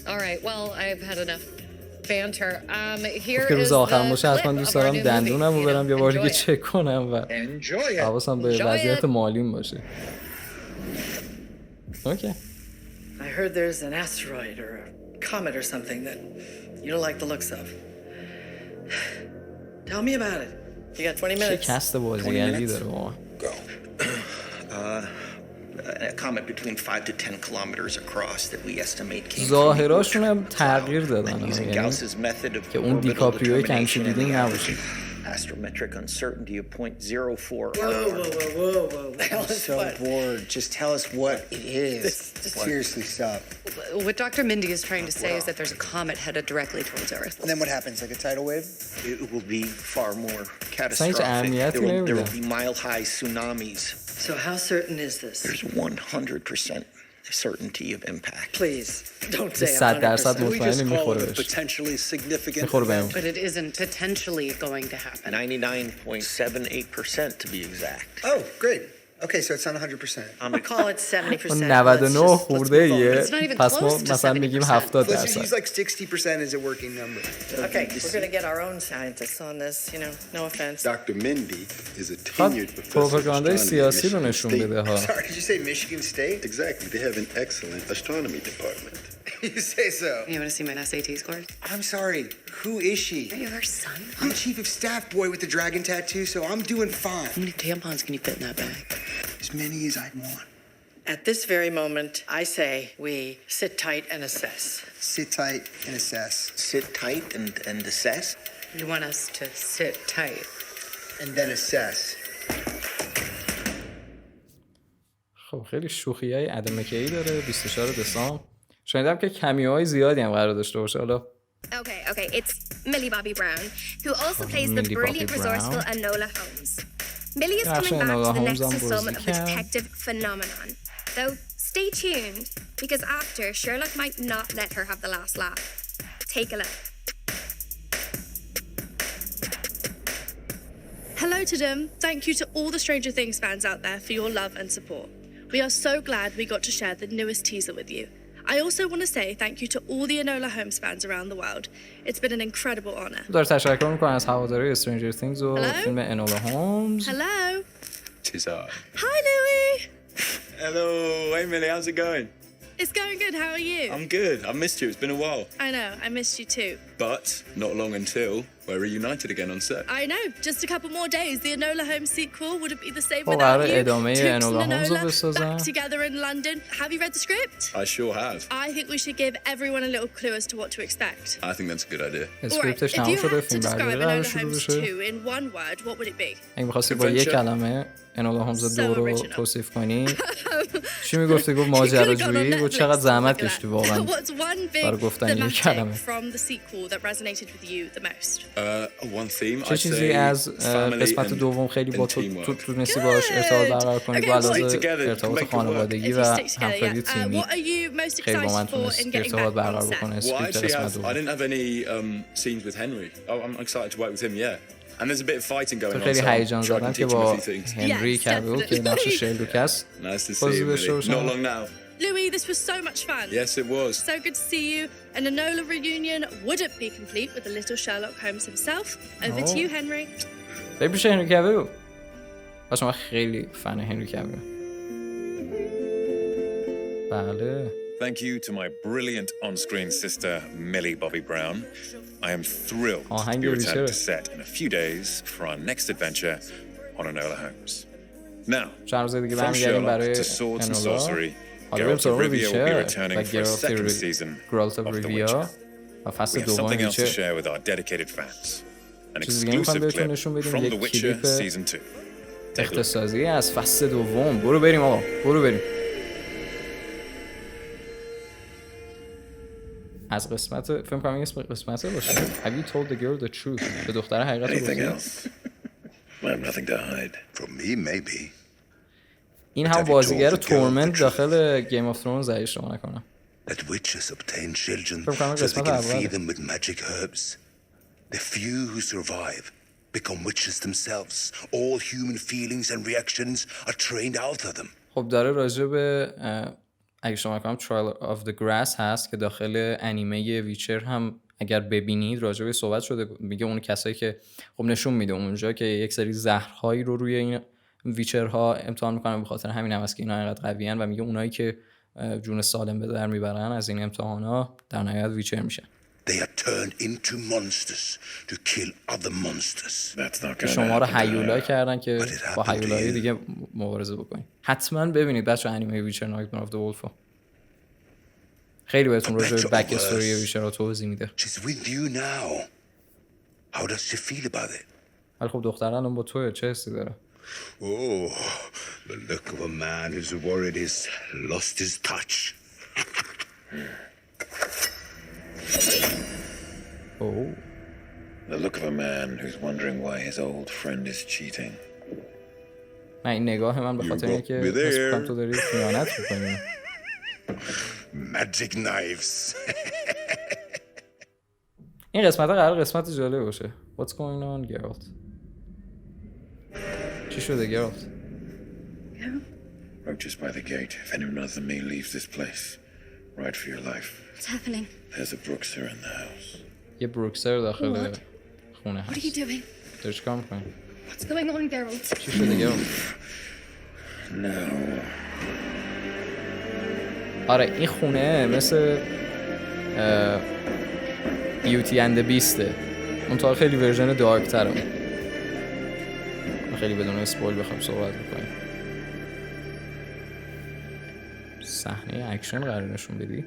All right. Well, I've had enough banter. Here is the clip of our new دندونم رو movie. برم یه بار دیگه Enjoy it. چک کنم و حواسم به وضعیت مالیم باشه. Okay. I heard there's an asteroid or a comet or something that you don't like the looks of. Tell me about it. You got 20 minutes. چه کست بازیگری داره واقعا. A comet between 5 to 10 kilometers across that we estimate came ظاهراشون هم تغییر دادن using یعنی Gauss's method of که اون دیکاپریوی که همیشه دیدیم نباشه. astrometric uncertainty of 0.04. Whoa. The hell is so what? bored. Just tell us what it is. Seriously, stop. What Dr. Mindy is trying to say is that there's a comet headed directly towards Earth. And then what happens? Like a tidal wave? It will be far more catastrophic. There will be mile-high tsunamis. So how certain is this? There's 100% certainty of impact. Please, don't say 100% مطمئنی میخوره بهش. Potentially significant. میخوره بهم. But it isn't potentially going to happen. 99.78% to be exact. Oh, great. Okay, so it's not 100%. I'm gonna call it 70%. 99 خورده ایه. پس ما مثلا میگیم 70%. Let's use like 60% as a working number. Okay, we're gonna get our own scientists on this, you know, no offense. Dr. Mindy is a tenured professor. پروپاگاندای سیاسی رو نشون بده ها. Sorry, did you say Michigan State? Exactly. They have an excellent astronomy department. You say so. You want to see my SAT scores? I'm sorry. Who is she? Are you her son? I'm chief of staff boy with the dragon tattoo, so I'm doing fine. How many tampons can you fit in that bag? As many as I'd want. At this very moment, I say we sit tight and assess. Sit tight and assess. Sit tight and assess? You want us to sit tight. And then assess. خب خیلی شوخیای عدم مکیی داره. 24 دسامبر شنیدم که کمیوهای زیادی هم قرار داشته باشه. حالا Okay, it's Millie Bobby Brown, who also plays the brilliant, resourceful Enola Holmes. Millie is coming back to the next installment of the detective phenomenon. Though, stay tuned, because after, Sherlock might not let her have the last laugh. Take a look. Hello, Tudum. Thank you to all the Stranger Things fans out there for your love and support. We are so glad we got to share the newest teaser with you. I also want to say thank you to all the Enola Holmes fans around the world. It's been an incredible honor. داره تشکر می‌کنم از هواداری Stranger Things و فیلم انولا هولمز. Hello. Tis I. Hi, Louis. Hello, hey Millie, how's it going? It's going good. How are you? I'm good. I've missed you. It's been a while. I know. I missed you too. But not long until we're reunited again on set. I know. Just a couple more days. The Enola Holmes sequel wouldn't be the same Oh, without you. ادامه انولا هولمز رو بسازن. Back together in London. Have you read the script? I sure have. I think we should give everyone a little clue as to what to expect. I think that's a good idea. اسکریپتش If تموم you شده، had to فیلم describe برداری قرار Enola شروع Holmes بشه. 2 in one word, what would it be? اگه می‌خواستی با یک کلمه انولا هولمز 2 رو توصیف کنی چی میگفتی؟ گفت ماجراجویی. و چقدر زحمت کشیدی واقعا What's one برای big گفتن یک کلمه. thematic from the sequel that resonated with you the most? One theme. چه چیزی از قسمت دوم خیلی با تو تونستی باش ارتباط برقرار کنی با علاوه ارتباط خانوادگی و همکاری تیمی خیلی با من تونست ارتباط برقرار بکنه اسکریپت قسمت دوم. I didn't have any scenes with Henry. I'm excited to work with him, yeah. And there's a bit of fighting going on. خیلی هیجان زدم که با هنری کاویل که نقش شرلوک است Nice to see you, Millie. Not long now. Louis, this was so much fun. Yes, it was. So good to see you. An Enola reunion wouldn't be complete with the little Sherlock Holmes himself. Over to you, Henry. ببینش هنری کویل. من خیلی فن هنری کویل. بله. Thank you to my brilliant on-screen sister, Millie Bobby Brown. I am thrilled to be returning to set in a few days for our next adventure on Enola Holmes. Now, from Sherlock to Swords and Sorcery, Geralt of Rivia will be returning for a second season of The Witcher. We have something else to share with our dedicated fans. An exclusive clip from The Witcher Season 2. اختصاصی از فصل دوم. برو بریم آقا. برو بریم. از قسمت فیلم کنم اسم قسمت باشه. Have you told the girl the truth? به دختر حقیقت رو گفتی؟ I have nothing to hide. From me, maybe. این هم بازیگر تورمنت داخل گیم آف ترونز اگه اشتباه نکنم. That witches obtain children so they can feed them with magic herbs. The few who survive become witches themselves. All human feelings and reactions are trained out of them. خب داره راجع به اگه شما کنم Trial of the Grass هست که داخل انیمه ویچر هم اگر ببینید راجع به صحبت شده. میگه اون کسایی که خب نشون میده اونجا که یک سری زهرهایی رو روی این ویچرها امتحان میکنن، به خاطر همین هم است که اینا اینقدر قویان و میگه اونایی که جون سالم به در میبرن از این امتحانا در نهایت ویچر میشن. They are turned into monsters to kill other monsters. که شما رو هیولا کردن که با هیولای دیگه مبارزه بکنید. حتما ببینید بچه انیمه ویچر نایتمر آف دی ولف. خیلی بهتون راجع به بک استوری ویچر رو توضیح میده. She's with you now. How does she feel about it? ولی خب دختران الان با توه، چه حسی داره؟ Oh, the look of a man who's worried he's lost his touch. Oh. The look of a man who's wondering why his old friend is cheating. نه این نگاه من به خاطر اینکه حس می‌کنم تو داری خیانت می‌کنی. Magic knives. این قسمت قرار قسمت جالب باشه. What's going on, Geralt? چی شده Geralt? Roaches by the gate. If anyone other than me leaves this place, ride for your life. What's happening? There's a Brookser in the house. یه بروکسر داخل خونه هست. What are you doing? داری چیکار می‌کنی؟ What's going on, Geralt? چی شده Geralt؟ No. آره این خونه مثل بیوتی اند بیسته. اون تا خیلی ورژن دارک تره. خیلی بدون اسپویل بخوام صحبت بکنیم. صحنه اکشن قرار نشون بدی؟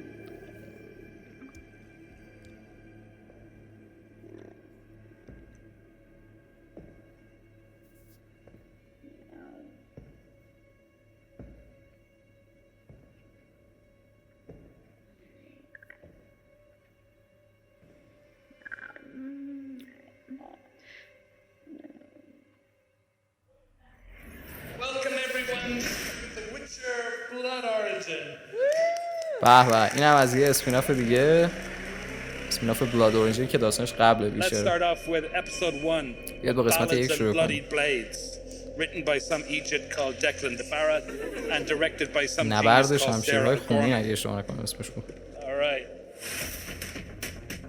به به این هم از یه اسپیناف دیگه، اسپیناف بلاد اورنجی که داستانش قبل ویچر. بیاد با قسمت یک شروع کنیم. نبرد شمشیرهای خونی اگه اشتباه نکنم اسمش بود.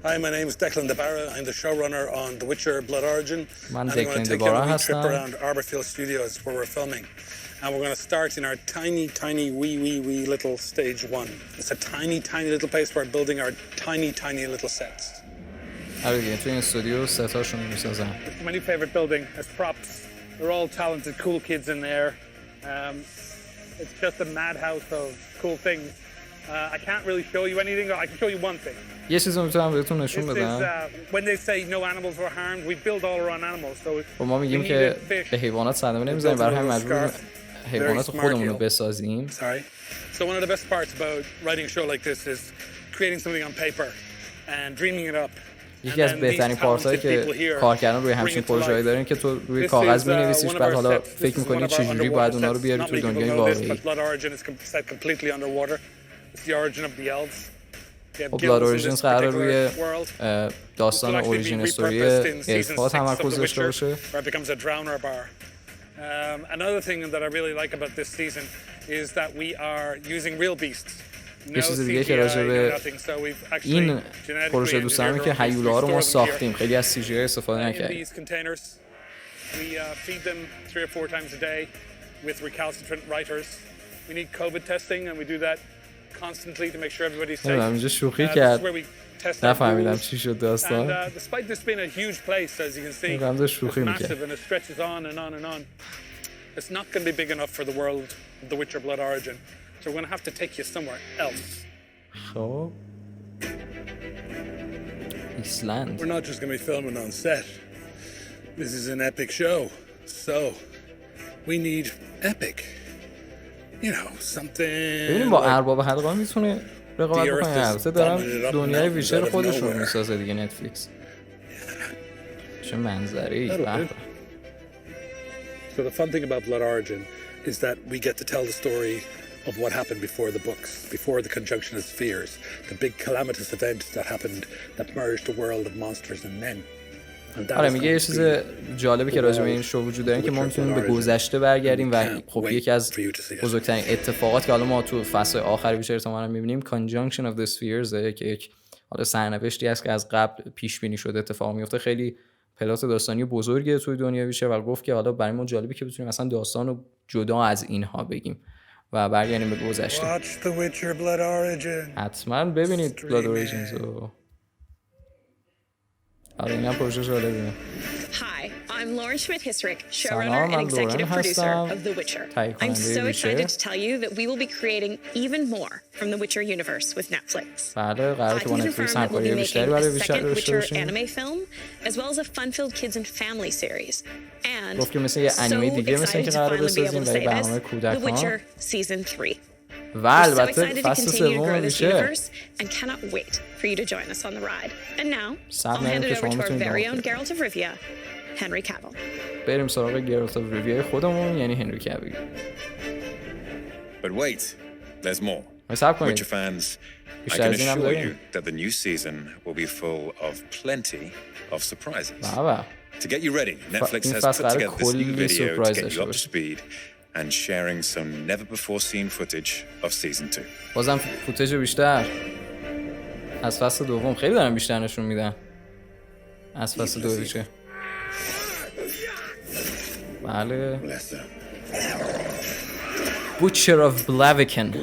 Hi, my name is Declan DeBarra. I'm the showrunner on The Witcher Blood Origin. من دکلن دبارا هستم. Around Arborfield Studios where we're filming. And we're going to start in our tiny, wee little stage one. It's a tiny little place where we're building our tiny little sets. آره دیگه توی این استودیو ستاشون میسازن. My new favorite building is props. They're all talented, cool kids in there. It's just a madhouse of cool things. I can't really show you anything. I can show you one thing. یه چیزی میتونم بهتون نشون بدم. When they say no animals were harmed, we build all our own animals. So ما میگیم که به حیوانات صدمه نمیزنیم، برای همین مجبوریم حیوانات خودمون رو بسازیم. So one of the best parts about writing a show like this is creating something on paper and dreaming it up. یکی از بهترین پارت‌هایی که کار کردن روی همچین پروژه‌ای داریم که تو روی کاغذ می‌نویسیش، بعد حالا فکر می‌کنی چجوری باید اونا رو بیاری تو دنیای واقعی. بلاد اوريجینز قراره روی داستان اوریجین استوری الف‌ها تمرکز داشته باشه. Another thing that I really like about this season is that we are using real beasts. یه چیز دیگه که راجع به این پروژه دوست دارم که هیولاها رو ما ساختیم، خیلی از CGI استفاده نکردیم. We feed them 3 or 4 times a day with recalcitrant writers. We need COVID testing and we do that constantly to make sure everybody's safe. اینجا شوخی کرد. نفهمیدم چی شد داستان. Despite this being a huge place, as you can see, it's massive and it stretches on and on and on. It's not going to be big enough for the world of the Witcher Blood Origin. So we're going to have to take you somewhere else. خب. ایسلند. We're not just going to be filming on set. This is an epic show. So we need epic. You know, something. ببینیم با ارباب حلقه میتونه رقابت بکنه. البته دارم دنیای ویچر خودش رو میسازه دیگه نتفلیکس. چه منظره‌ای. So the fun thing about Blood Origin is that we get to tell the story of what happened before the books, before the conjunction of spheres, the big calamitous event that happened that merged a world of monsters and men. آره میگه یه چیز جالبی که راجع به این شو وجود داره که ما میتونیم به گذشته برگردیم و خب یکی از بزرگترین اتفاقات که حالا ما تو فصل آخر ویچر تا رو میبینیم Conjunction of the Spheres که یک حالا سرنوشتی است که از قبل پیش بینی شده اتفاق میفته. خیلی پلات داستانی بزرگیه توی دنیا ویچر و گفت که حالا برای ما جالبی که بتونیم مثلا داستان رو جدا از اینها بگیم و برگردیم به گذشته. حتما ببینید Blood Origins رو. آره اینم پروژه جالبیه. Hi, I'm Lauren Schmidt-Hissrich, showrunner and executive producer of The Witcher. I'm so excited to tell you that we will be creating even more from the Witcher universe with Netflix. بله قراره که با نتفلیکس همکاری بیشتری برای ویچر داشته باشیم. Anime film, as well as a fun-filled kids and family series. And گفت که مثل یه انیمه دیگه مثل که قراره بسازیم برای برنامه کودکان. The Witcher Season 3. و البته فصل سوم ویچر. And cannot wait for you to join us on the ride. And now, I'll hand it over to our very own Geralt of Rivia, Henry Cavill. بریم سراغ گرالت اف ریویا خودمون یعنی هنری کویل. But wait, there's more. Witcher fans, I can assure you that the new season will be full of plenty of surprises. To get you ready, Netflix has put together this new video to get you up to speed and sharing some never-before-seen footage of season 2. بازم فوتیج بیشتر از فصل دوم خیلی دارن بیشتر نشون میدن از فصل دو ویچر. بله Butcher of Blaviken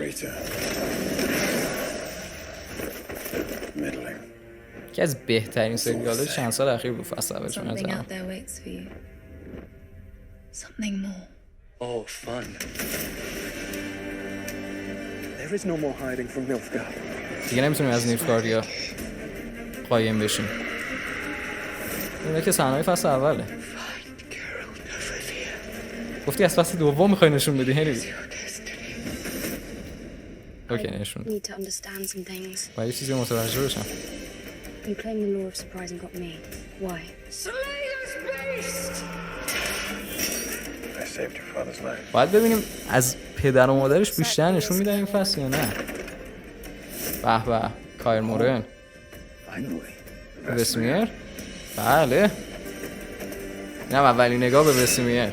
که از بهترین سریال چند سال اخیر بود فصل اولش من نظرم. Something more. Oh, fun. There is no more hiding from Nilfgaard. دیگه نمیتونیم از نیلفگاردیا قایم بشیم. اینه که صحنه فصل اوله. گفتی از فصل دوم میخوای نشون بدی هنری؟ اوکی نشون. باید چیزی متوجه بشم. You claim the law of surprise and got me. Why? باید ببینیم از پدر و مادرش بیشتر نشون میدن این فصل یا نه. به به کایر مورن وسمیر. بله اینم اولین نگاه به وسمیر.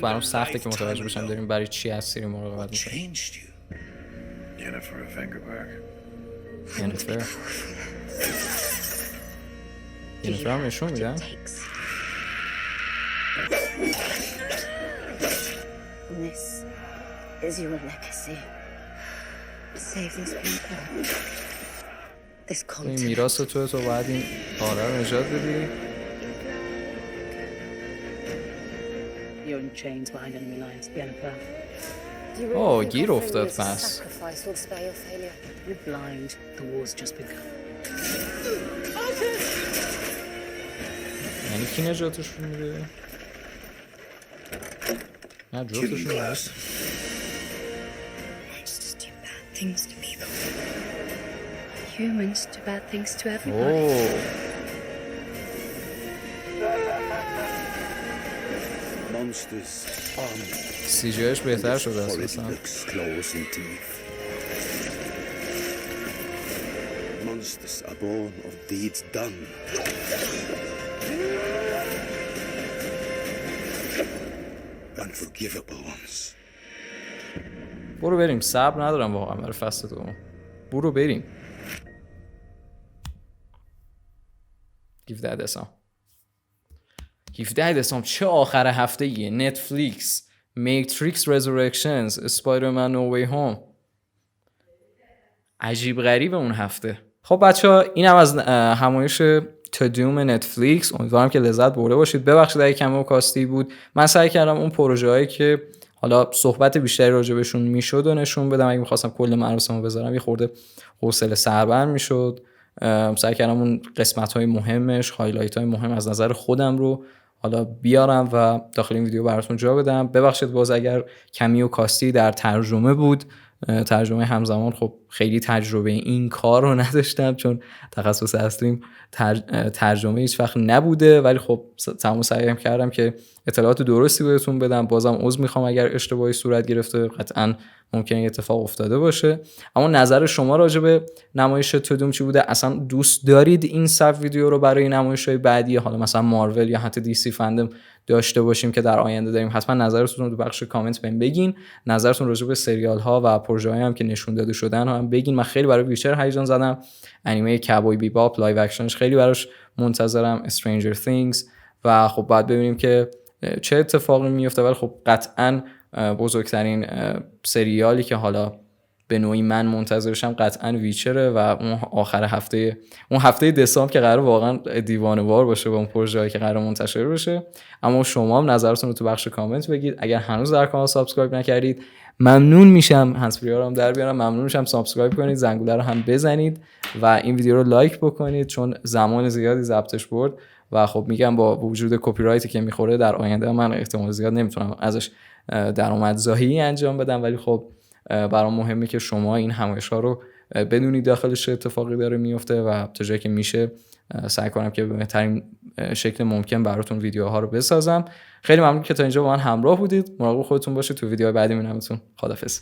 برام سخته که متوجه بشم داریم برای چی از سری مراقبت میکنیم. ینیفر هم نشون میدم. This is your legacy. Save these people. This continent. این میراث تو باید این آره رو نجات بدی. You're in chains behind enemy lines, Yennefer. Oh, گیر افتاد پس. You're blind. The war's just begun. یعنی کی نجاتشون میده؟ نه جفتشون میده. Things to people. Humans do bad things to everybody. سی جیش بهتر شده است مثلا. monsters are born of deeds done. Unforgivable ones. برو بریم، صبر ندارم واقعا برای فصل دوم. برو بریم. 17 دسامبر چه آخر هفته یه. نتفلیکس، میتریکس رزورکشنز، اسپایدرمن نو وی هوم. عجیب غریب اون هفته. خب بچه‌ها اینم از همایش تودوم نتفلیکس. امیدوارم که لذت برده باشید. ببخشید اگه کمی کاستی بود. من سعی کردم اون پروژه‌هایی که حالا صحبت بیشتری راجع بهشون میشد و نشون بدم. اگه می‌خواستم کل مراسمو بذارم یه خورده حوصله سربر میشد. سعی کردم اون قسمت‌های مهمش، هایلایت‌های مهم از نظر خودم رو حالا بیارم و داخل این ویدیو براتون جا بدم. ببخشید باز اگر کمی و کاستی در ترجمه بود. ترجمه همزمان خب خیلی تجربه این کار رو نداشتم چون تخصص اصلیم ترجمه هیچ وقت نبوده، ولی خب تمام سعیم کردم که اطلاعات درستی بهتون بدم. بازم عذر میخوام اگر اشتباهی صورت گرفته، قطعاً ممکنه اتفاق افتاده باشه. اما نظر شما راجع به نمایش تودوم چی بوده؟ اصلا دوست دارید این سب ویدیو رو برای نمایش‌های بعدی حالا مثلا مارول یا حتی دی سی فندم داشته باشیم که در آینده داریم؟ حتما نظرتون رو تو بخش کامنت بهم بگین. نظرتون راجع به سریال ها و پروژه‌هایی هم که نشون داده شدن هم بگین. من خیلی برای ویچر هیجان زدم. انیمه کابوی بیباپ لایو اکشنش خیلی براش منتظرم. استرنجر things و خب بعد ببینیم که چه اتفاقی میفته. ولی خب قطعاً بزرگترین سریالی که حالا به نوعی من منتظرشم قطعاً ویچره و اون آخر هفته، اون هفته دسامبر که قرار واقعا دیوانه‌وار باشه با اون پروژه‌ای که قرار منتشر بشه. اما شما هم نظرتون رو تو بخش کامنت بگید. اگر هنوز در کانال سابسکرایب نکردید ممنون میشم. هندزفری ها رو هم در بیارم. ممنون میشم سابسکرایب کنید، زنگوله رو هم بزنید و این ویدیو رو لایک بکنید چون زمان زیادی ضبطش برد و خب میگم با وجود کپی رایتی که میخوره در آینده من احتمال زیاد نمیتونم ازش درآمدزایی انجام بدم، ولی خب برام مهمه که شما این همایش‌ها رو بدونید داخلش چه اتفاقی داره میفته و تا جایی که میشه سعی کنم که به بهترین شکل ممکن براتون ویدیوها رو بسازم. خیلی ممنون که تا اینجا با من همراه بودید. مراقب خودتون باشید. تو ویدیو بعدی میبینمتون. خداحافظ.